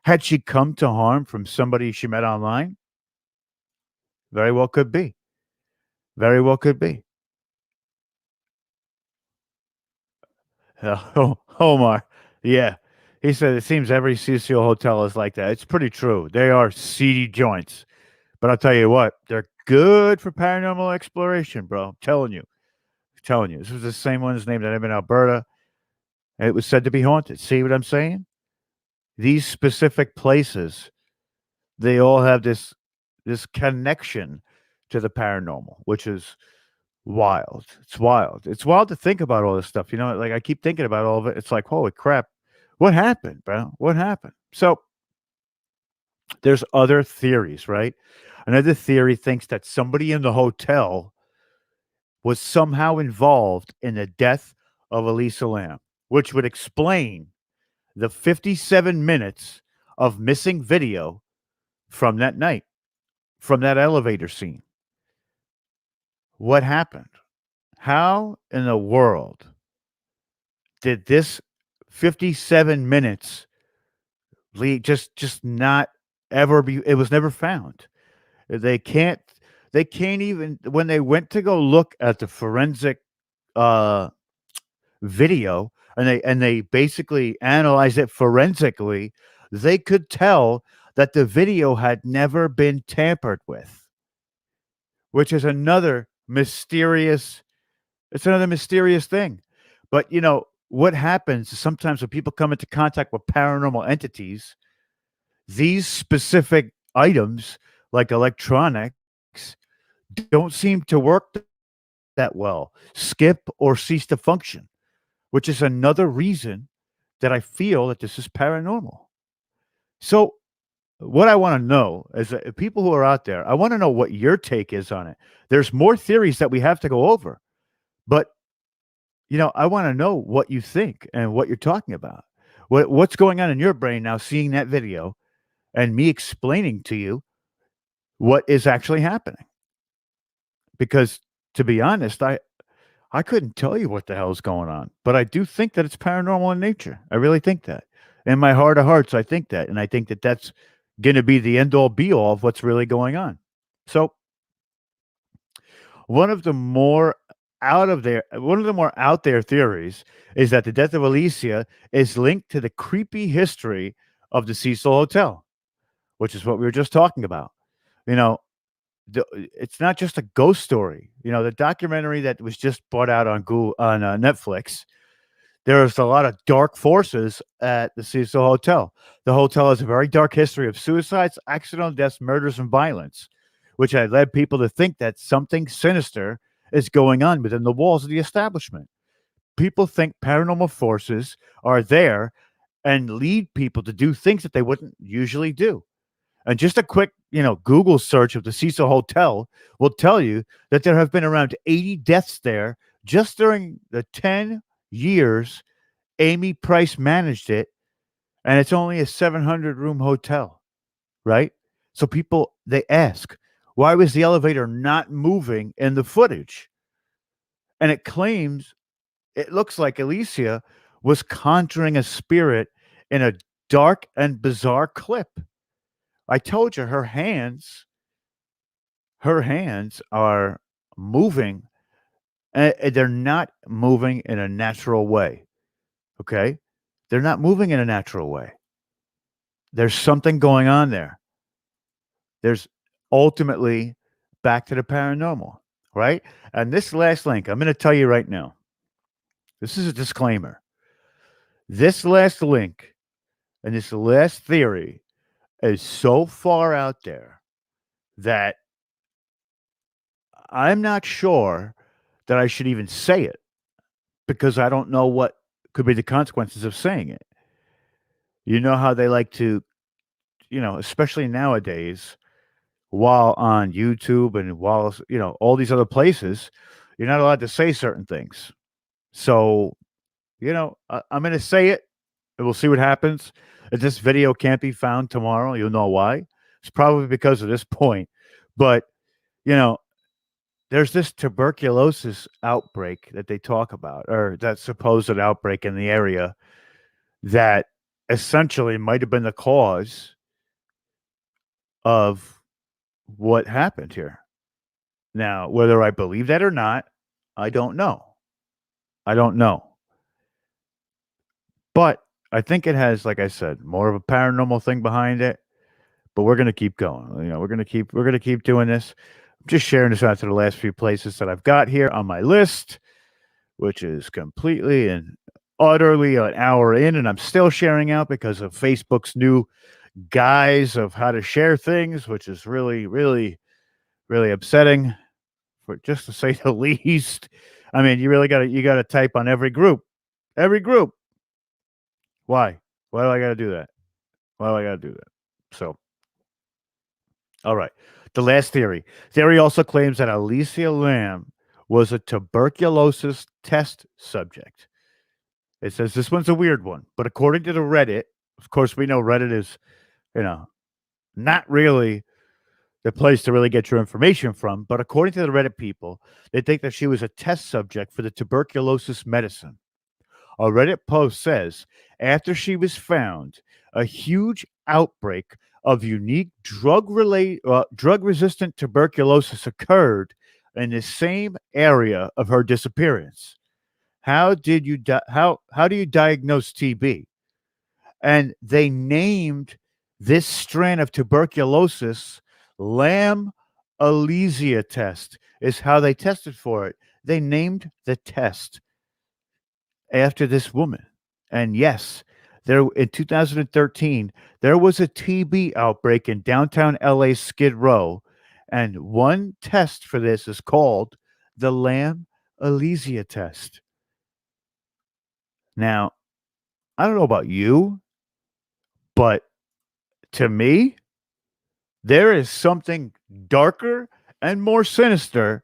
Had she come to harm from somebody she met online? Very well could be. Very well could be. Omar, yeah. He said it seems every CCO hotel is like that. It's pretty true. They are seedy joints. But I'll tell you what, they're good for paranormal exploration, bro. I'm telling you. I'm telling you. This was the same one's name that I'm in Alberta. And it was said to be haunted. See what I'm saying? These specific places, they all have this connection to the paranormal, which is wild. It's wild. It's wild to think about all this stuff. Like I keep thinking about all of it. It's like, holy crap. What happened, bro? What happened? So there's other theories, right? Another theory thinks that somebody in the hotel was somehow involved in the death of Elisa Lam, which would explain the 57 minutes of missing video from that night, from that elevator scene. What happened? How in the world did this 57 minutes just not ever be? It was never found. They can't even, when they went to go look at the forensic video, and they basically analyzed it forensically, they could tell that the video had never been tampered with, which is another mysterious thing. But what happens is sometimes when people come into contact with paranormal entities, these specific items like electronics don't seem to work that well, skip or cease to function, which is another reason that I feel that this is paranormal. So what I want to know is that people who are out there, I want to know what your take is on it. There's more theories that we have to go over, but I want to know what you think and what you're talking about. What's going on in your brain now, seeing that video and me explaining to you what is actually happening? Because to be honest, I couldn't tell you what the hell is going on, but I do think that it's paranormal in nature. I really think that. In my heart of hearts, I think that. And I think that that's going to be the end all be all of what's really going on. So one of the more out there theories is that the death of Alicia is linked to the creepy history of the Cecil Hotel, which is what we were just talking about. You know, it's not just a ghost story. The documentary that was just brought out on Google on Netflix. There's a lot of dark forces at the Cecil Hotel. The hotel has a very dark history of suicides, accidental deaths, murders, and violence, which had led people to think that something sinister is going on within the walls of the establishment. People think paranormal forces are there and lead people to do things that they wouldn't usually do. And just a quick, Google search of the Cecil Hotel will tell you that there have been around 80 deaths there just during the 10 years Amy Price managed it, and it's only a 700-room hotel, right? So people, they ask, why was the elevator not moving in the footage? And it looks like Alicia was conjuring a spirit in a dark and bizarre clip. I told you her hands are moving, and they're not moving in a natural way. Okay? They're not moving in a natural way. There's something going on there. There's ultimately back to the paranormal, right? And this last link, I'm going to tell you right now. This is a disclaimer. This last link and this last theory is so far out there that I'm not sure that I should even say it because I don't know what could be the consequences of saying it. You know how they like to, especially nowadays, while on YouTube and while, all these other places, you're not allowed to say certain things. So, I'm going to say it and we'll see what happens. If this video can't be found tomorrow, you'll know why. It's probably because of this point. But, you know, there's this tuberculosis outbreak that they talk about, or that supposed outbreak in the area that essentially might have been the cause of what happened here. Now, whether I believe that or not, I don't know. I don't know. But I think it has, like I said, more of a paranormal thing behind it. But we're gonna keep going. We're gonna keep doing this. I'm just sharing this out to the last few places that I've got here on my list, which is completely and utterly an hour in, and I'm still sharing out because of Facebook's new guise of how to share things, which is really, really, really upsetting, for just to say the least. I mean, you gotta type on every group. Every group. Why? Why do I gotta do that? Why do I gotta do that? So, all right. The last theory. Theory also claims that Elisa Lam was a tuberculosis test subject. It says this one's a weird one, but according to the Reddit, of course, we know Reddit is, you know, not really the place to really get your information from. But according to the Reddit people, they think that she was a test subject for the tuberculosis medicine. A Reddit post says after she was found, a huge outbreak of unique drug resistant tuberculosis occurred in the same area of her disappearance. How did you how do you diagnose TB? And they named this strand of tuberculosis Lam Elysia test is how they tested for it. They named the test after this woman. And yes, there in 2013, there was a TB outbreak in downtown LA Skid Row. And one test for this is called the Lam Elysia test. Now, I don't know about you, but to me, there is something darker and more sinister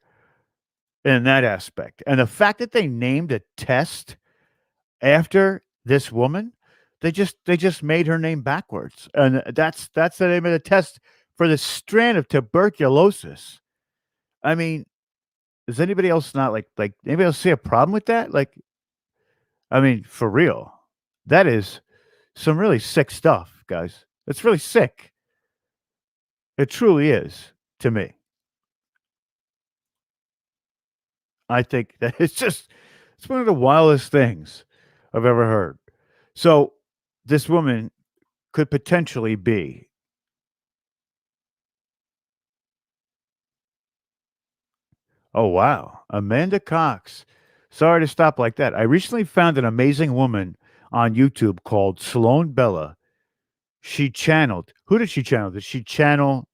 in that aspect. And the fact that they named a test after this woman, they just made her name backwards. And that's the name of the test for the strand of tuberculosis. I mean, does anybody else not like anybody else see a problem with that? Like, I mean, for real. That is some really sick stuff, guys. It's really sick. It truly is to me. I think that it's one of the wildest things I've ever heard. So this woman could potentially be Oh, wow. Amanda Cox. Sorry to stop like that. I recently found an amazing woman on YouTube called Sloane Bella. She channeled. Who did she channel? Did she channel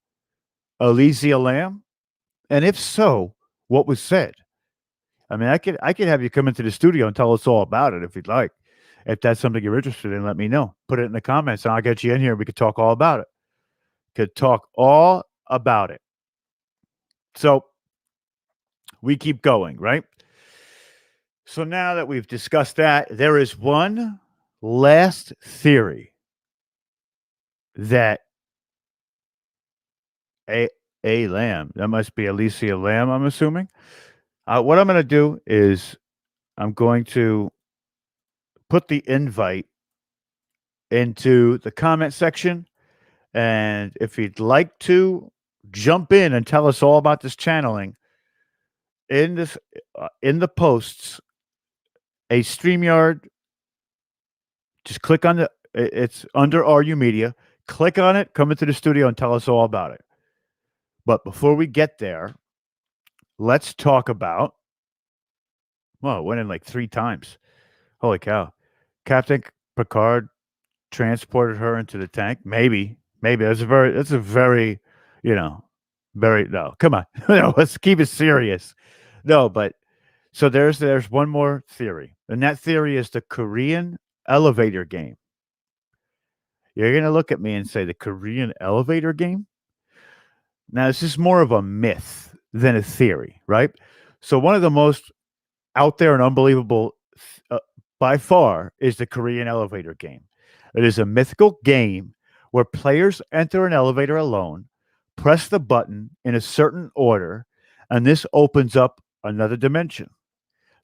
Elisa Lam? And if so, what was said? I mean, I could have you come into the studio and tell us all about it if you'd like. If that's something you're interested in, let me know. Put it in the comments and I'll get you in here. We could talk all about it. Could talk all about it. So we keep going, right? So now that we've discussed that, there is one last theory that a a lamb, that must be Alicia Lamb, I'm assuming. What I'm going to do is I'm going to put the invite into the comment section, and if you'd like to jump in and tell us all about this channeling in the posts, a StreamYard, just click on it's under RU Media. Click on it, come into the studio, and tell us all about it. But before we get there, let's talk about. Well, it went in like 3 times. Holy cow! Captain Picard transported her into the tank. Maybe that's a very, you know, very no. Come on, no, let's keep it serious. No, but so there's one more theory, and that theory is the Korean elevator game. You're gonna look at me and say the Korean elevator game. Now, this is more of a myth than a theory, right? So, one of the most out there and unbelievable by far is the Korean elevator game. It is a mythical game where players enter an elevator alone, press the button in a certain order, and this opens up another dimension.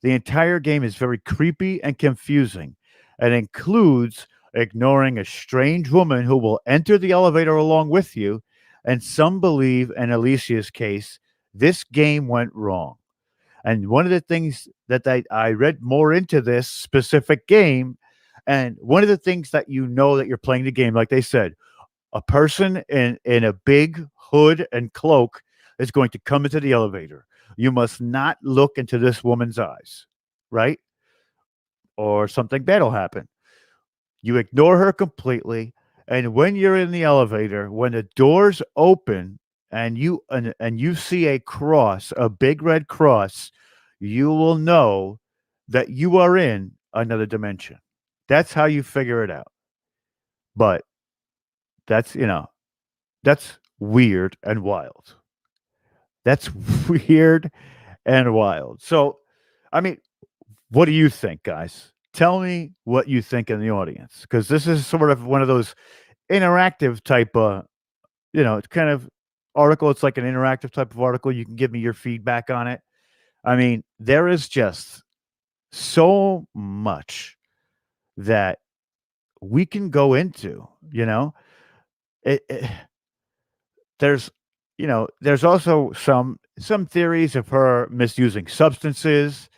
The entire game is very creepy and confusing and includes ignoring a strange woman who will enter the elevator along with you. And some believe, in Alicia's case, this game went wrong. And one of the things that I read more into this specific game, and one of the things that you know that you're playing the game, like they said, a person in a big hood and cloak is going to come into the elevator. You must not look into this woman's eyes, right? Or something bad will happen. You ignore her completely. And when you're in the elevator, when the doors open and you see a cross, a big red cross, you will know that you are in another dimension. That's how you figure it out. But that's, that's weird and wild. That's weird and wild. So, I mean, what do you think, guys? Tell me what you think in the audience, because this is sort of one of those interactive type, it's kind of article. It's like an interactive type of article. You can give me your feedback on it. I mean, there is just so much that we can go into. It, it, there's, there's also some theories of her misusing substances.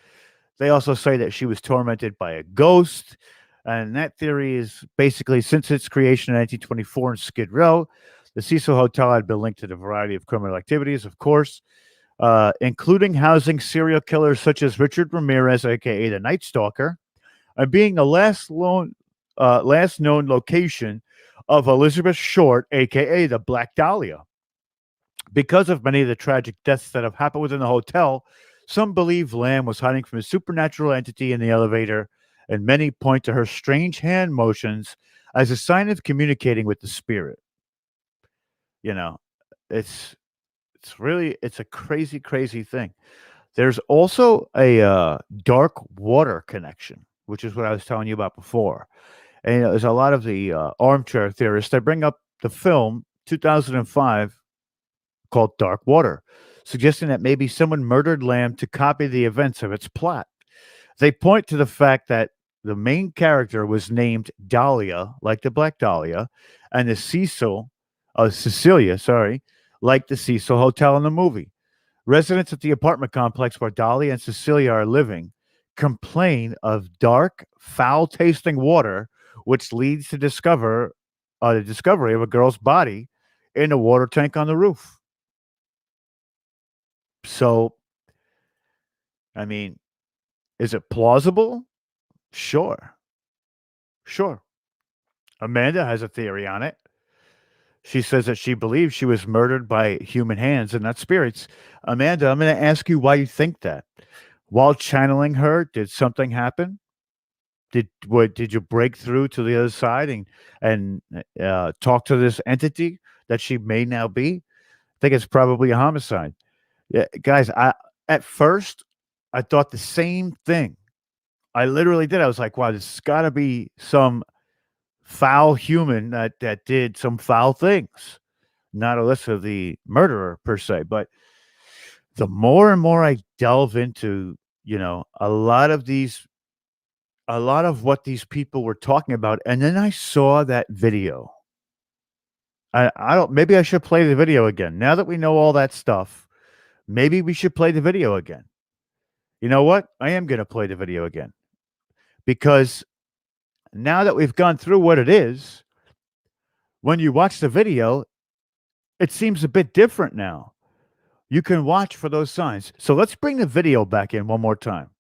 They also say that she was tormented by a ghost. And that theory is basically since its creation in 1924 in Skid Row, the Cecil Hotel had been linked to a variety of criminal activities, of course, including housing serial killers such as Richard Ramirez, aka the Night Stalker, and being the last known location of Elizabeth Short, aka the Black Dahlia. Because of many of the tragic deaths that have happened within the hotel, some believe Lamb was hiding from a supernatural entity in the elevator, and many point to her strange hand motions as a sign of communicating with the spirit. You know, it's it's a crazy, crazy thing. There's also a dark water connection, which is what I was telling you about before. And there's a lot of the armchair theorists. They bring up the film 2005 called Dark Water, suggesting that maybe someone murdered Lamb to copy the events of its plot. They point to the fact that the main character was named Dahlia, like the Black Dahlia, and the Cecilia, sorry, like the Cecil Hotel in the movie. Residents at the apartment complex where Dahlia and Cecilia are living complain of dark, foul-tasting water, which leads to the discovery of a girl's body in a water tank on the roof. So I mean, is it plausible? Sure. Sure. Amanda has a theory on it. She says that she believes she was murdered by human hands and not spirits. Amanda, I'm going to ask you why you think that. While channeling her, did something happen? Did you break through to the other side and talk to this entity that she may now be? I think it's probably a homicide. Yeah, guys, I at first I thought the same thing. I literally did. I was like, wow, this has got to be some foul human that did some foul things. Not Alyssa, the murderer per se, but the more and more I delve into, a lot of what these people were talking about, and then I saw that video. I don't. Maybe I should play the video again. Now that we know all that stuff, maybe we should play the video again. You know what? I am going to play the video again because now that we've gone through what it is, when you watch the video, it seems a bit different now. You can watch for those signs. So let's bring the video back in one more time.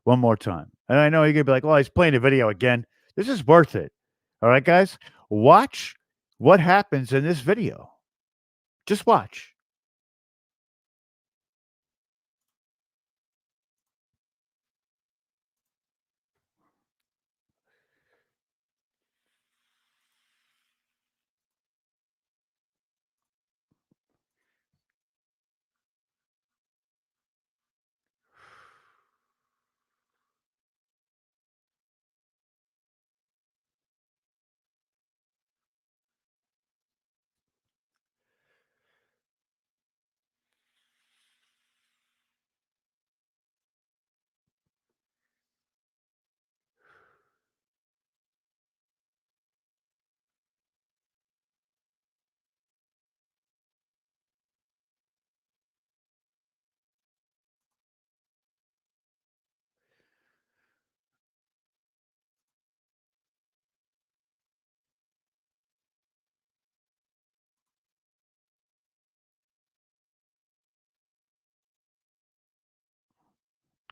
One more time. And I know you're going to be like, well, he's playing the video again. This is worth it. All right, guys? Watch what happens in this video. Just watch.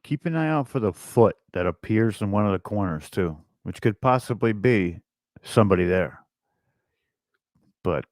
Keep an eye out for the foot that appears in one of the corners, too, which could possibly be somebody there. But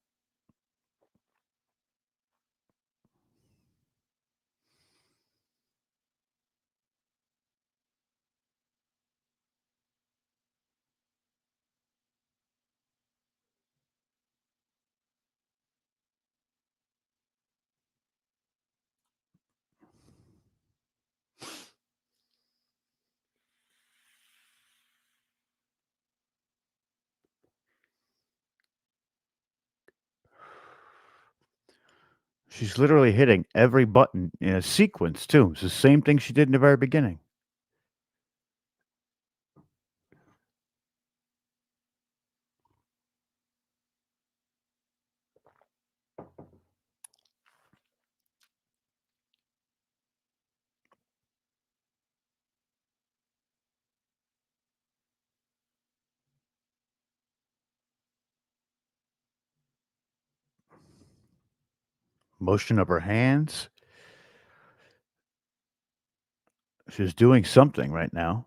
she's literally hitting every button in a sequence, too. It's the same thing she did in the very beginning. Motion of her hands. She's doing something right now.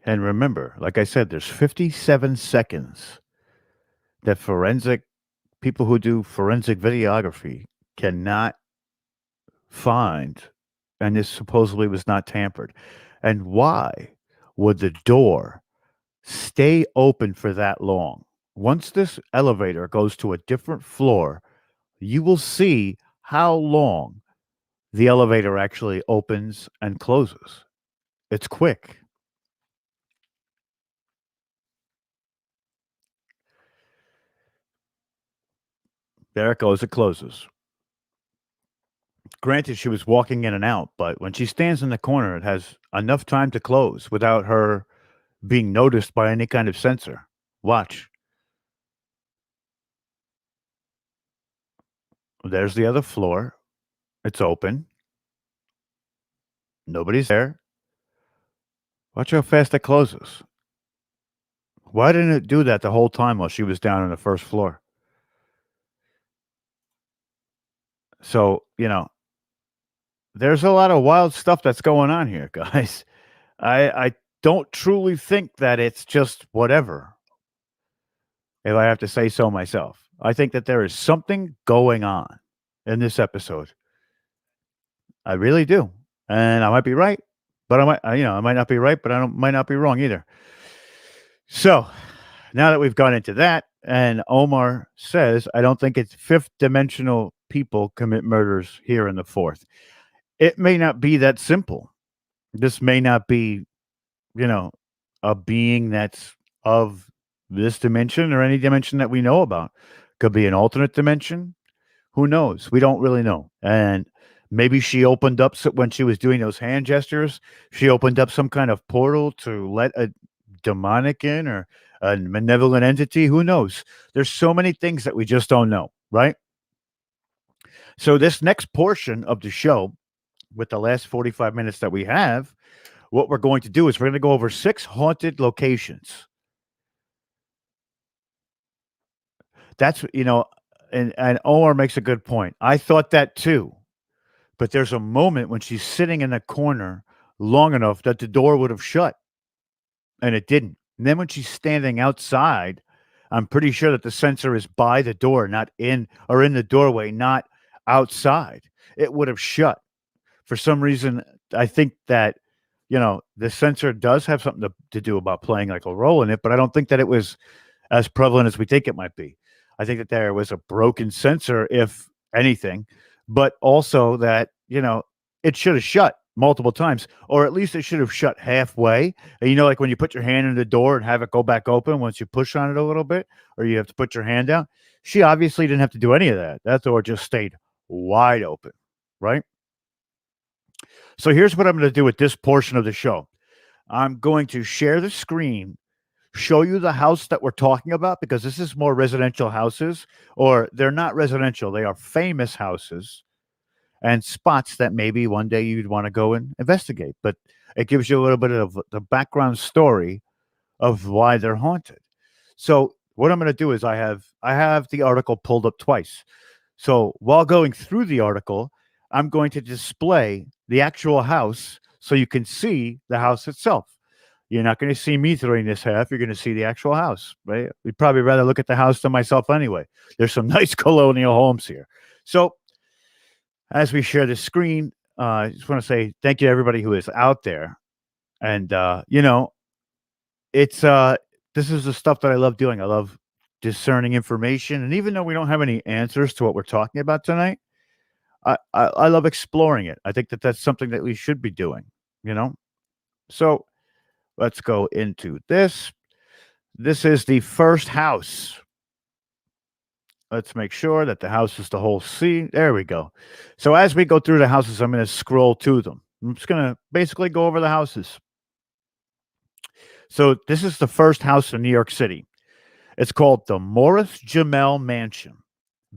And remember, like I said, there's 57 seconds that forensic people who do forensic videography cannot find, and this supposedly was not tampered. And why would the door stay open for that long? Once this elevator goes to a different floor, you will see how long the elevator actually opens and closes. It's quick. There it goes, it closes. Granted, she was walking in and out, but when she stands in the corner, it has enough time to close without her being noticed by any kind of sensor. Watch. There's the other floor. It's open. Nobody's there. Watch how fast it closes. Why didn't it do that the whole time while she was down on the first floor? So, there's a lot of wild stuff that's going on here, guys. I don't truly think that it's just whatever, if I have to say so myself. I think that there is something going on in this episode. I really do. And I might be right, but I might not be right, but might not be wrong either. So now that we've gone into that, and Omar says, I don't think it's fifth dimensional people commit murders here in the fourth. It may not be that simple. This may not be, you know, a being that's of this dimension or any dimension that we know about. Could be an alternate dimension. Who knows? We don't really know. And maybe she opened up when she was doing those hand gestures, she opened up some kind of portal to let a demonic in or a malevolent entity. Who knows? There's so many things that we just don't know, right? So this next portion of the show, with the last 45 minutes that we have, what we're going to do is we're going to go over 6 haunted locations. That's, and Omar makes a good point. I thought that too. But there's a moment when she's sitting in the corner long enough that the door would have shut, and it didn't. And then when she's standing outside, I'm pretty sure that the sensor is by the door, not in or in the doorway, not outside. It would have shut. For some reason, I think that, the sensor does have something to do about playing like a role in it, but I don't think that it was as prevalent as we think it might be. I think that there was a broken sensor, if anything, but also that, it should have shut multiple times, or at least it should have shut halfway. And like when you put your hand in the door and have it go back open once you push on it a little bit, or you have to put your hand down. She obviously didn't have to do any of that. That door just stayed wide open, right? So here's what I'm going to do with this portion of the show. I'm going to share the screen, show you the house that we're talking about, because this is more residential houses, or they're not residential. They are famous houses and spots that maybe one day you'd want to go and investigate. But it gives you a little bit of the background story of why they're haunted. So what I'm going to do is I have the article pulled up twice. So while going through the article, I'm going to display the actual house so you can see the house itself. You're not going to see me throwing this half. You're going to see the actual house, right? We'd probably rather look at the house than myself anyway. There's some nice colonial homes here. So as we share the screen, I just want to say thank you to everybody who is out there. And, it's this is the stuff that I love doing. I love discerning information. And even though we don't have any answers to what we're talking about tonight, I love exploring it. I think that that's something that we should be doing, So let's go into this. This is the first house. Let's make sure that the house is the whole scene. There we go. So as we go through the houses, I'm going to scroll to them. I'm just going to basically go over the houses. So this is the first house in New York City. It's called the Morris Jamel Mansion.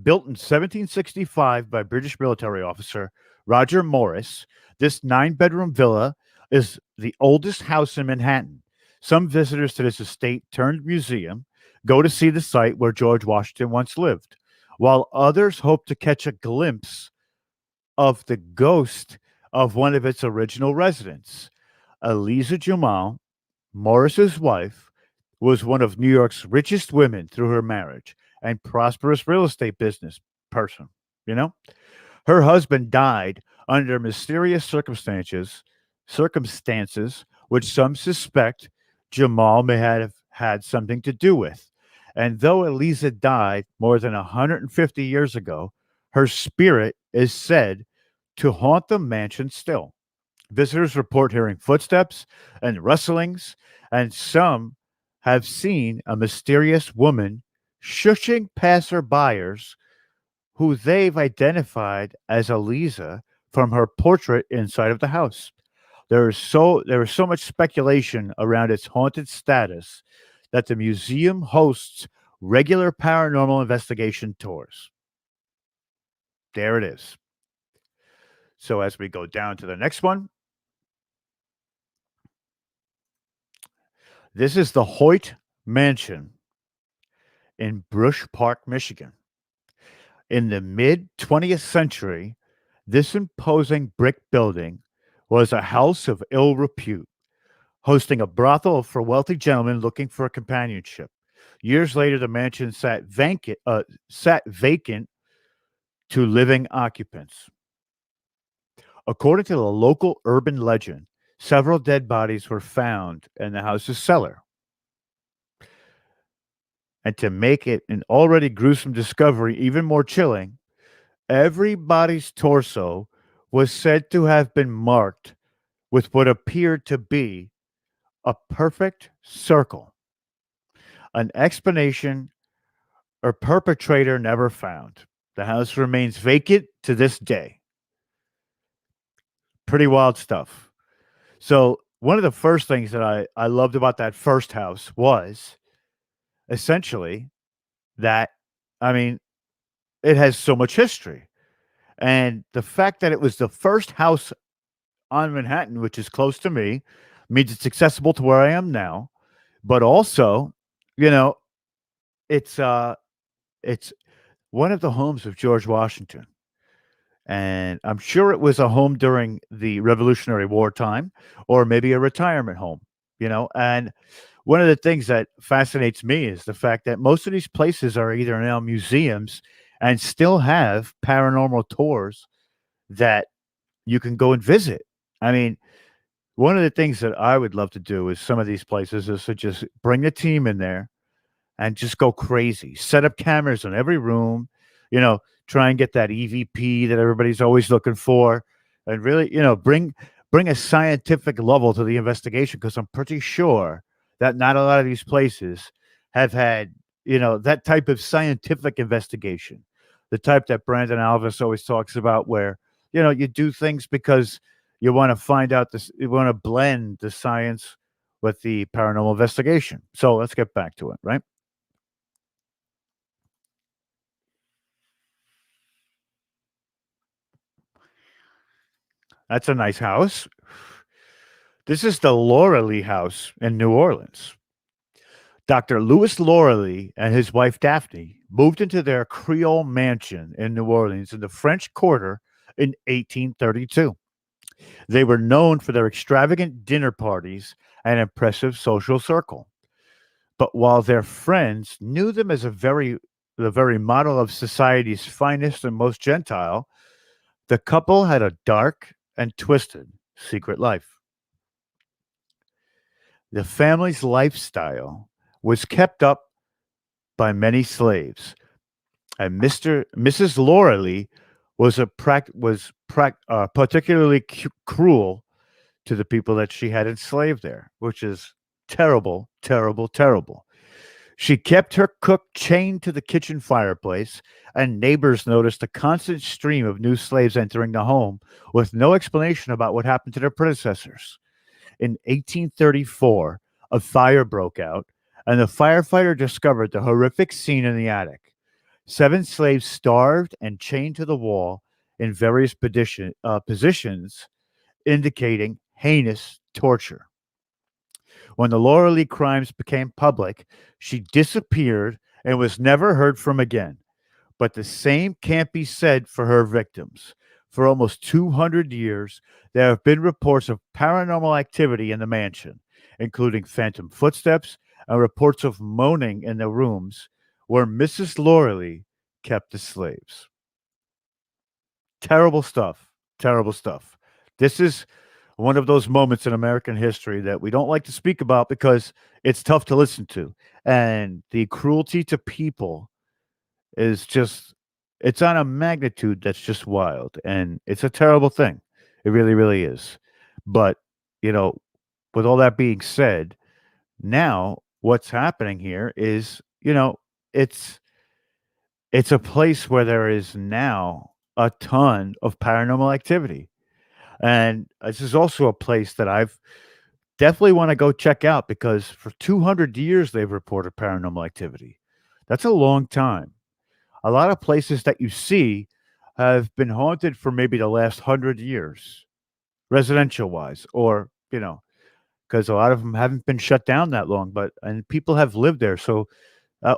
Built in 1765 by British military officer Roger Morris, this 9-bedroom villa is the oldest house in Manhattan. Some visitors to this estate turned museum go to see the site where George Washington once lived, while others hope to catch a glimpse of the ghost of one of its original residents. Elisa Jamal, Morris's wife, was one of New York's richest women through her marriage and prosperous real estate business person. Her husband died under mysterious circumstances which some suspect Jamal may have had something to do with. And though Elisa died more than 150 years ago, her spirit is said to haunt the mansion still. Visitors report hearing footsteps and rustlings, and some have seen a mysterious woman shushing passerbyers who they've identified as Elisa from her portrait inside of the house. There is so much speculation around its haunted status that the museum hosts regular paranormal investigation tours. There it is. So as we go down to the next one, this is the Hoyt Mansion in Brush Park, Michigan. In the mid 20th century, this imposing brick building was a house of ill repute, hosting a brothel for wealthy gentlemen looking for a companionship. Years later, the mansion sat vacant to living occupants. According to the local urban legend, several dead bodies were found in the house's cellar. And to make it an already gruesome discovery even more chilling, every body's torso was said to have been marked with what appeared to be a perfect circle, an explanation or perpetrator never found. The house remains vacant to this day. Pretty wild stuff. So, one of the first things that I loved about that first house was essentially that, I mean, it has so much history. And the fact that it was the first house on Manhattan, which is close to me, means it's accessible to where I am now. But also, you know, it's it's one of the homes of George Washington. And I'm sure it was a home during the Revolutionary War time, or maybe a retirement home, And one of the things that fascinates me is the fact that most of these places are either now museums and still have paranormal tours that you can go and visit. I mean, one of the things that I would love to do is some of these places is to just bring a team in there and just go crazy. Set up cameras in every room, you know, try and get that EVP that everybody's always looking for, and really, bring a scientific level to the investigation because I'm pretty sure that not a lot of these places have had, that type of scientific investigation, the type that Brandon Alvis always talks about, where you do things because you want to find out this, you want to blend the science with the paranormal investigation. So let's get back to it, right? That's a nice house. This is the Lauralee House in New Orleans. Dr. Louis Lauralee and his wife Daphne moved into their Creole mansion in New Orleans in the French Quarter in 1832. They were known for their extravagant dinner parties and impressive social circle. But while their friends knew them as the very model of society's finest and most gentile, the couple had a dark and twisted secret life. The family's lifestyle was kept up by many slaves, and Mrs. Lauralee was particularly cruel to the people that she had enslaved there, which is terrible, terrible, terrible. She kept her cook chained to the kitchen fireplace, and neighbors noticed a constant stream of new slaves entering the home with no explanation about what happened to their predecessors. In 1834, a fire broke out, and the firefighter discovered the horrific scene in the attic. Seven slaves starved and chained to the wall in various positions, indicating heinous torture. When the Laura Lee crimes became public, she disappeared and was never heard from again. But the same can't be said for her victims. For almost 200 years, there have been reports of paranormal activity in the mansion, including phantom footsteps and reports of moaning in the rooms where Mrs. Lauralee kept the slaves. Terrible stuff. Terrible stuff. This is one of those moments in American history that we don't like to speak about because it's tough to listen to. And the cruelty to people is just, it's on a magnitude that's just wild. And it's a terrible thing. It really, really is. But, you know, with all that being said, now what's happening here is, it's it's a place where there is now a ton of paranormal activity. And this is also a place that I've definitely want to go check out because for 200 years they've reported paranormal activity. That's a long time. A lot of places that you see have been haunted for maybe the last 100 years, residential wise, or, because a lot of them haven't been shut down that long, but and people have lived there. So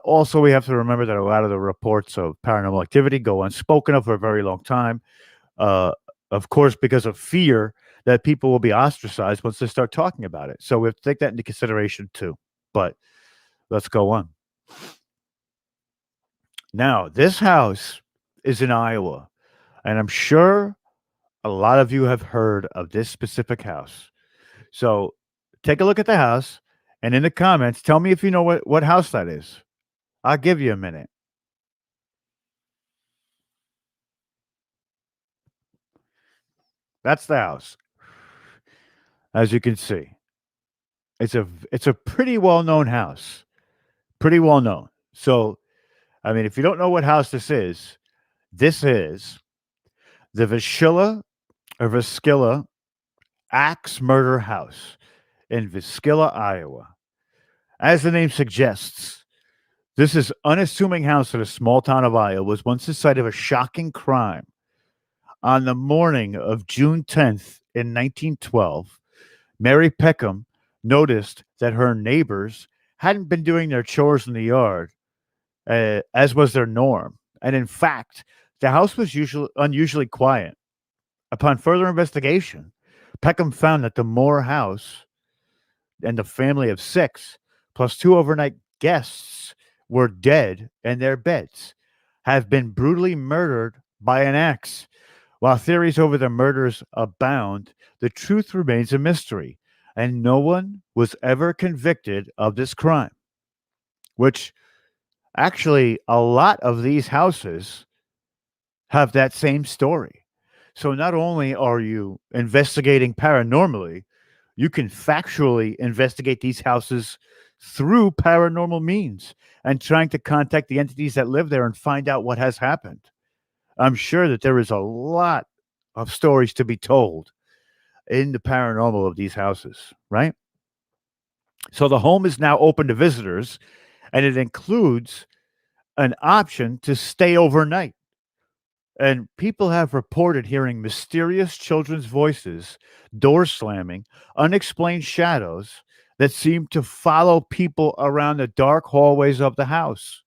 Also, we have to remember that a lot of the reports of paranormal activity go unspoken of for a very long time. Uh, of course, because of fear that people will be ostracized once they start talking about it. So we have to take that into consideration too. But let's go on. Now, this house is in Iowa, and I'm sure a lot of you have heard of this specific house. So take a look at the house, and in the comments, tell me if you know what house that is. I'll give you a minute. That's the house. As you can see, it's a pretty well known house. Pretty well known. So, I mean, if you don't know what house this is the Viskilla Axe Murder House in Viskilla, Iowa. As the name suggests, this is unassuming house in a small town of Iowa was once the site of a shocking crime. On the morning of June 10th in 1912, Mary Peckham noticed that her neighbors hadn't been doing their chores in the yard, as was their norm. And in fact, the house was unusually quiet. Upon further investigation, Peckham found that the Moore house and the family of six, plus two overnight guests, were dead in their beds, have been brutally murdered by an axe. While theories over the murders abound, the truth remains a mystery, and no one was ever convicted of this crime. Which actually, a lot of these houses have that same story. So not only are you investigating paranormally, you can factually investigate these houses through paranormal means and trying to contact the entities that live there and find out what has happened. I'm sure that there is a lot of stories to be told in the paranormal of these houses, right? So the home is now open to visitors and it includes an option to stay overnight. And people have reported hearing mysterious children's voices, door slamming, unexplained shadows that seem to follow people around the dark hallways of the house.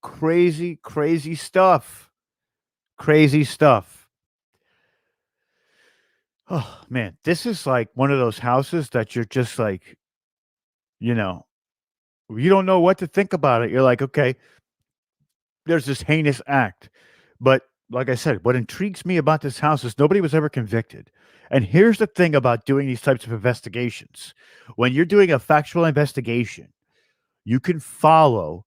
Crazy, crazy stuff. Crazy stuff. Oh, man. This is like one of those houses that you're just like, you know, you don't know what to think about it. You're like, okay, there's this heinous act. But like I said, what intrigues me about this house is nobody was ever convicted. And here's the thing about doing these types of investigations. When you're doing a factual investigation, you can follow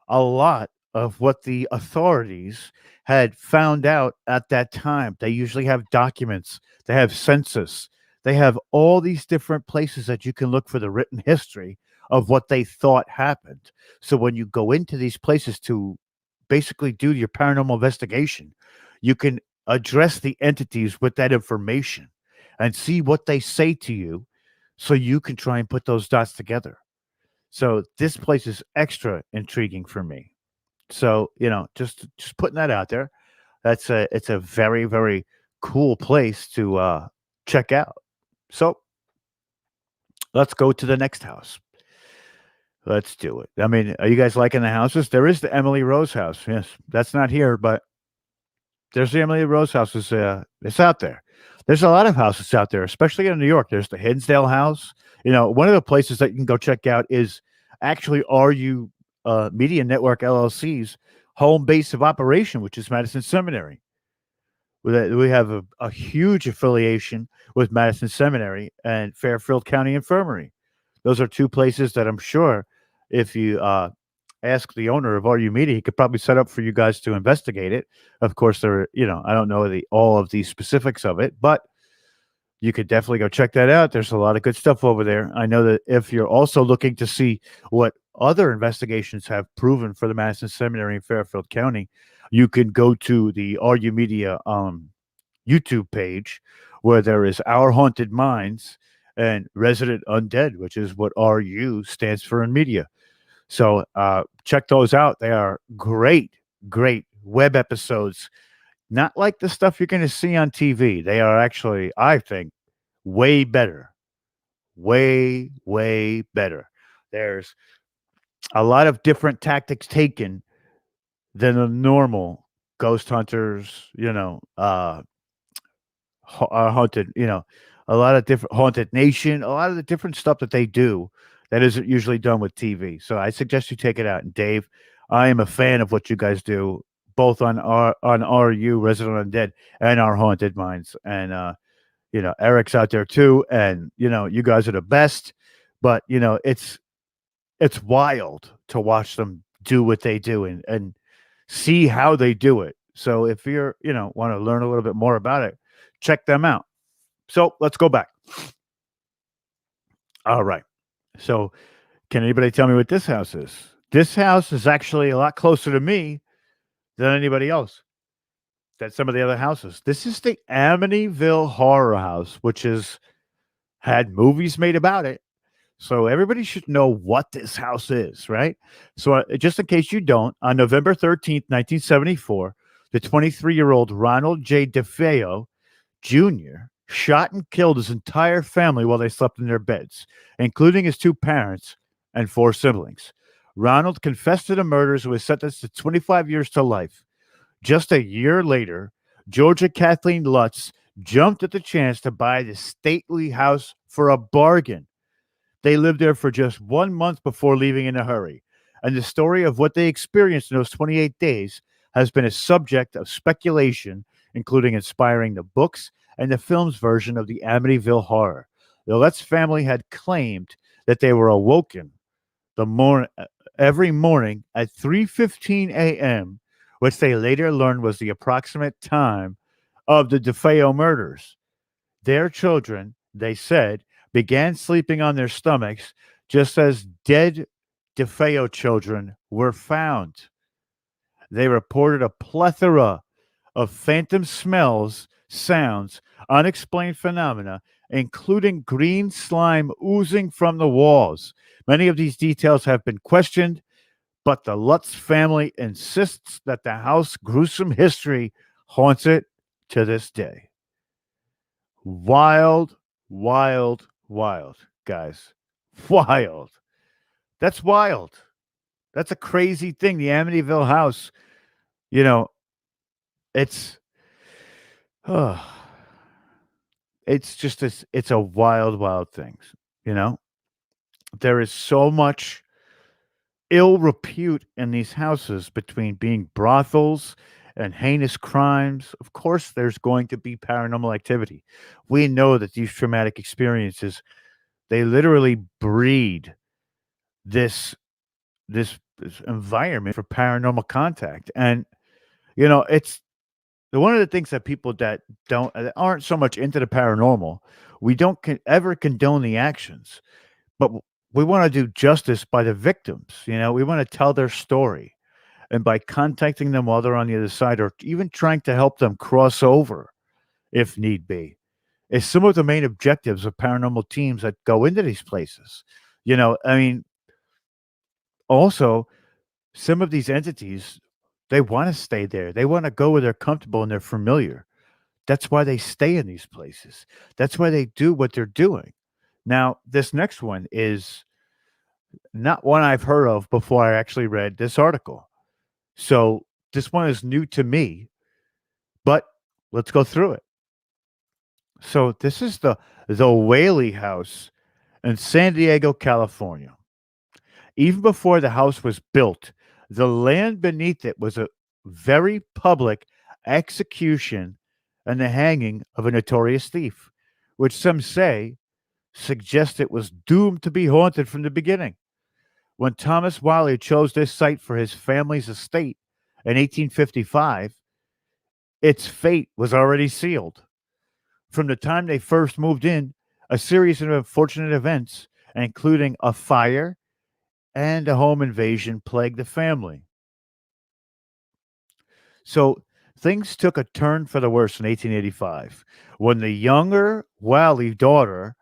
a lot of what the authorities had found out at that time. They usually have documents, they have census, they have all these different places that you can look for the written history of what they thought happened. So when you go into these places to basically do your paranormal investigation, you can address the entities with that information and see what they say to you so you can try and put those dots together. So this place is extra intriguing for me. So, just putting that out there. It's a very, very cool place to check out. So let's go to the next house. Let's do it. I mean, are you guys liking the houses? There is the Emily Rose house. Yes, that's not here, but there's the Emily Rose house. It's out there. There's a lot of houses out there, especially in New York. There's the Hinsdale house. One of the places that you can go check out is actually RU Media Network LLC's home base of operation, which is Madison Seminary. We have a huge affiliation with Madison Seminary and Fairfield County Infirmary. Those are two places that I'm sure if you ask the owner of RU Media, he could probably set up for you guys to investigate it. Of course, I don't know all of the specifics of it, but you could definitely go check that out. There's a lot of good stuff over there. I know that if you're also looking to see what other investigations have proven for the Madison Seminary in Fairfield County, you can go to the RU Media YouTube page where there is Our Haunted Minds and Resident Undead, which is what RU stands for in media. So check those out. They are great, great web episodes. Not like the stuff you're going to see on TV. They are actually, I think, way better. Way, way better. There's a lot of different tactics taken than the normal ghost hunters, haunted, a lot of different haunted nation, a lot of the different stuff that they do that isn't usually done with TV. So I suggest you take it out. And Dave, I am a fan of what you guys do, both on RU Resident Undead and our Haunted Minds. And Eric's out there too, and you guys are the best. But it's wild to watch them do what they do and see how they do it. So if you're, want to learn a little bit more about it, check them out. So let's go back. All right. So can anybody tell me what this house is? This house is actually a lot closer to me than anybody else. Than some of the other houses. This is the Amityville Horror House, which has had movies made about it. So everybody should know what this house is, right? So just in case you don't, on November 13th, 1974, the 23-year-old Ronald J. DeFeo Jr. shot and killed his entire family while they slept in their beds, including his two parents and four siblings. Ronald confessed to the murders and was sentenced to 25 years to life. Just a year later, Georgia Kathleen Lutz jumped at the chance to buy the stately house for a bargain. They lived there for just 1 month before leaving in a hurry, and the story of what they experienced in those 28 days has been a subject of speculation, including inspiring the books and the film's version of the Amityville Horror. The Lutz family had claimed that they were awoken every morning at 3:15 a.m., which they later learned was the approximate time of the DeFeo murders. Their children, they said, began sleeping on their stomachs just as dead DeFeo children were found. They reported a plethora of phantom smells, sounds, unexplained phenomena, including green slime oozing from the walls. Many of these details have been questioned, but the Lutz family insists that the house's gruesome history haunts it to this day. Wild, wild, wild, guys. Wild. That's wild. That's a crazy thing. The Amityville house, you know, it's uh, it's just this, it's a wild, wild thing. You know, there is so much ill repute in these houses between being brothels and heinous crimes. Of course, there's going to be paranormal activity. We know that these traumatic experiences, they literally breed this this environment for paranormal contact. And it's one of the things that people that don't that aren't so much into the paranormal, we don't ever condone the actions, but we want to do justice by the victims. We want to tell their story, and by contacting them while they're on the other side, or even trying to help them cross over if need be, is some of the main objectives of paranormal teams that go into these places. I mean, also, some of these entities, they want to stay there. They want to go where they're comfortable and they're familiar. That's why they stay in these places. That's why they do what they're doing. Now, this next one is not one I've heard of before I actually read this article. So this one is new to me, but let's go through it. So this is the Whaley House in San Diego, California. Even before the house was built, the land beneath it was a very public execution and the hanging of a notorious thief, which some say suggests it was doomed to be haunted from the beginning. When Thomas Wiley chose this site for his family's estate in 1855, its fate was already sealed. From the time they first moved in, a series of unfortunate events, including a fire and a home invasion, plagued the family. So things took a turn for the worse in 1885 when the younger Wiley daughter,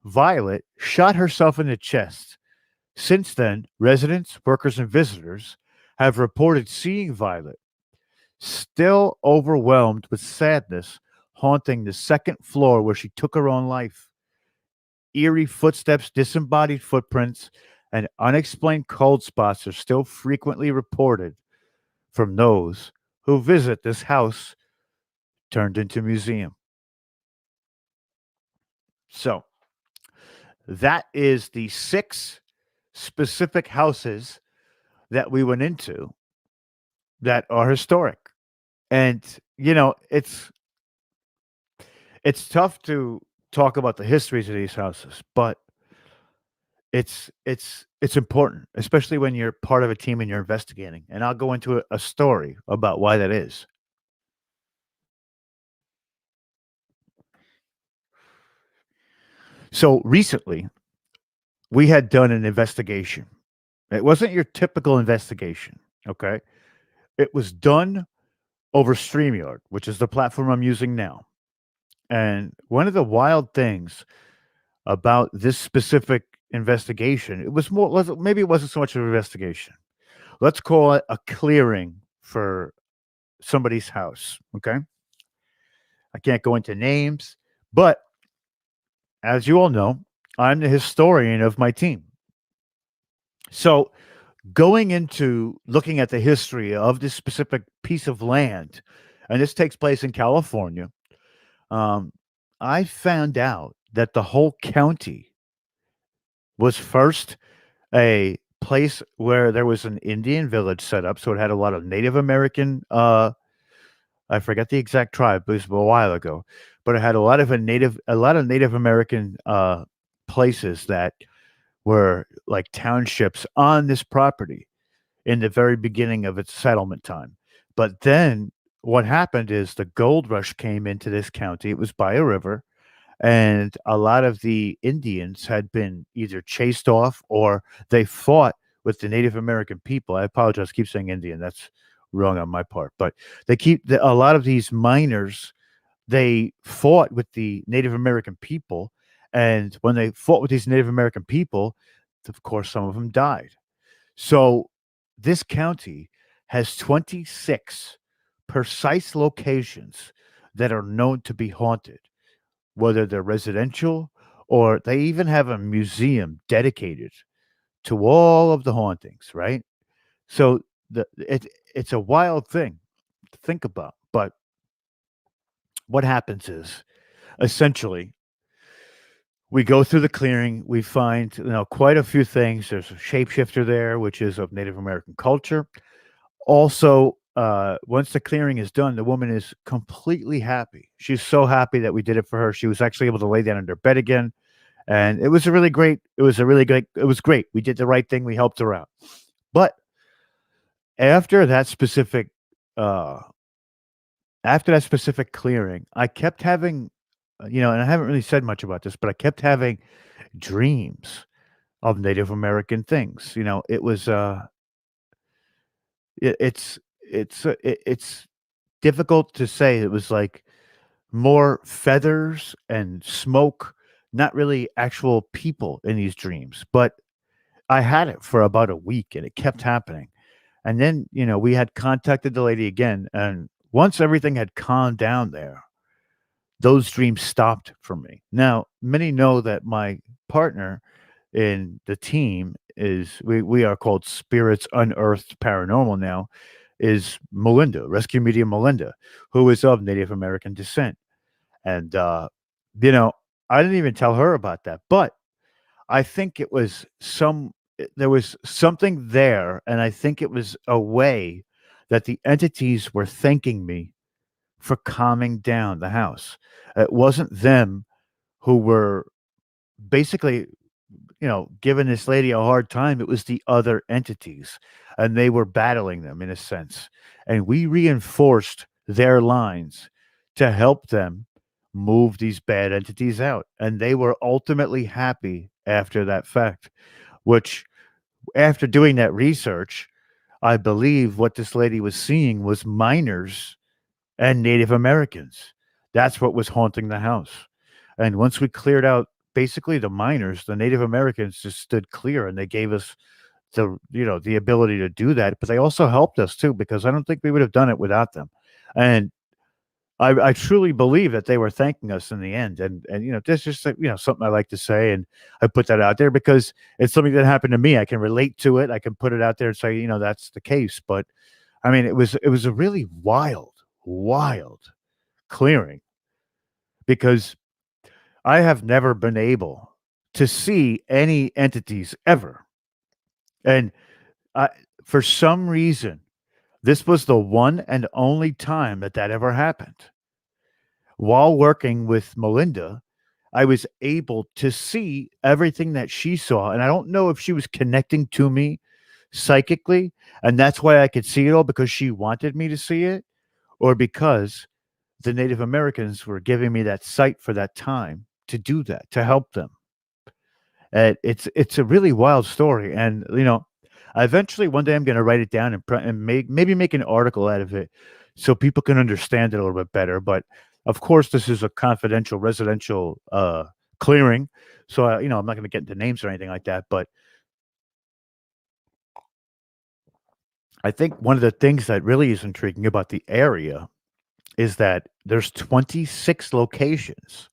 Violet, shot herself in the chest. Since then, residents, workers, and visitors have reported seeing Violet, still overwhelmed with sadness, haunting the second floor where she took her own life. Eerie footsteps, disembodied footprints, and unexplained cold spots are still frequently reported from those who visit this house turned into museum. So that is the 6 specific houses that we went into that are historic. And it's tough to talk about the histories of these houses, but it's important, especially when you're part of a team and you're investigating. And I'll go into a story about why that is. So recently, we had done an investigation. It wasn't your typical investigation, okay? It was done over StreamYard, which is the platform I'm using now. And one of the wild things about this specific investigation, maybe it wasn't so much of an investigation. Let's call it a clearing for somebody's house, okay? I can't go into names, but as you all know, I'm the historian of my team. So, going into looking at the history of this specific piece of land, and this takes place in California, um, I found out that the whole county was first a place where there was an Indian village set up. So it had a lot of Native American, I forget the exact tribe, it was a while ago, but it had a lot of Native American places that were like townships on this property in the very beginning of its settlement time. But then what happened is the gold rush came into this county. It was by a river, and a lot of the Indians had been either chased off or they fought with the Native American people. I apologize, I keep saying Indian. That's wrong on my part. But a lot of these miners, they fought with the Native American people. And when they fought with these Native American people, of course, some of them died. So this county has 26 precise locations that are known to be haunted, whether they're residential or they even have a museum dedicated to all of the hauntings, right? So it's a wild thing to think about. But what happens is essentially we go through the clearing, we find quite a few things. There's a shapeshifter there, which is of Native American culture. Also, once the clearing is done, the woman is completely happy. She's so happy that we did it for her. She was actually able to lay down in her bed again. And it was great. We did the right thing. We helped her out. But after that specific uh clearing, I kept having and I haven't really said much about this, but I kept having dreams of Native American things. It was it's difficult to say. It was like more feathers and smoke, not really actual people in these dreams. But I had it for about a week and it kept happening. And then, we had contacted the lady again. And once everything had calmed down there, those dreams stopped for me. Now, many know that my partner in the team we are called Spirits Unearthed Paranormal now, is Melinda, rescue medium Melinda, who is of Native American descent. And, I didn't even tell her about that, but I think there was something there. And I think it was a way that the entities were thanking me for calming down the house. It wasn't them who were basically, giving this lady a hard time. It was the other entities, and they were battling them in a sense. And we reinforced their lines to help them move these bad entities out. And they were ultimately happy after that fact, which after doing that research, I believe what this lady was seeing was miners and Native Americans. That's what was haunting the house. And once we cleared out basically the miners, the Native Americans just stood clear and they gave us the ability to do that. But they also helped us too, because I don't think we would have done it without them. And I truly believe that they were thanking us in the end, and this is just something I like to say, and I put that out there because it's something that happened to me. I can relate to it. I can put it out there and say that's the case. But I mean, it was a really wild clearing because I have never been able to see any entities ever, and I, for some reason, this was the one and only time that ever happened. While working with Melinda, I was able to see everything that she saw. And I don't know if she was connecting to me psychically, and that's why I could see it all because she wanted me to see it, or because the Native Americans were giving me that sight for that time to do that, to help them. And it's a really wild story. And eventually one day I'm going to write it down and, maybe make an article out of it so people can understand it a little bit better. But of course, this is a confidential residential clearing, so I'm not going to get into names or anything like that. But I think one of the things that really is intriguing about the area is that there's 26 locations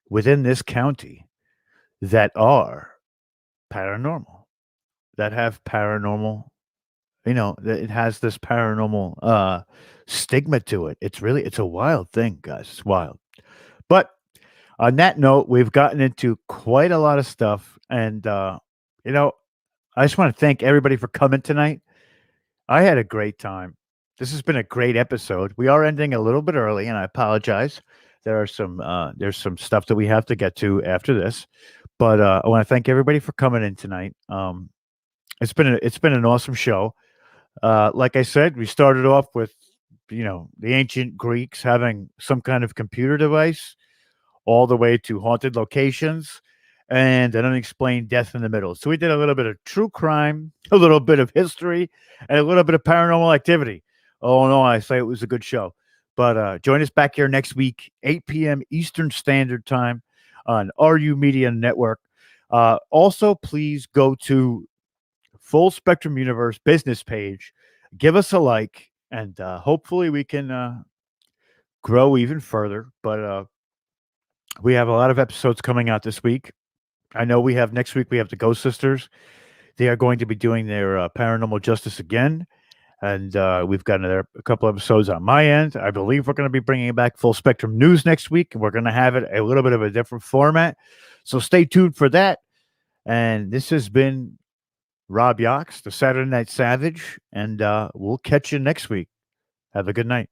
within this county that are paranormal, that have paranormal, that it has this paranormal stigma to it. It's a wild thing, guys. It's wild. But on that note, we've gotten into quite a lot of stuff, and you know, I just want to thank everybody for coming tonight. I had a great time. This has been a great episode. We are ending a little bit early, and I apologize. There's some stuff that we have to get to after this, but I want to thank everybody for coming in tonight. It's been an awesome show. Like I said, we started off with the ancient Greeks having some kind of computer device, all the way to haunted locations and an unexplained death in the middle. So we did a little bit of true crime, a little bit of history, and a little bit of paranormal activity. Oh no, I say it was a good show. But join us back here next week, 8 p.m. Eastern Standard Time on RU Media Network. Also, please go to Full Spectrum Universe business page, give us a like, and hopefully we can grow even further. But we have a lot of episodes coming out this week. I know we have next week, we have the Ghost Sisters. They are going to be doing their paranormal justice again. And we've got a couple episodes on my end. I believe we're going to be bringing back Full Spectrum News next week. And we're going to have it a little bit of a different format. So stay tuned for that. And this has been Rob Yox, the Saturday Night Savage. And we'll catch you next week. Have a good night.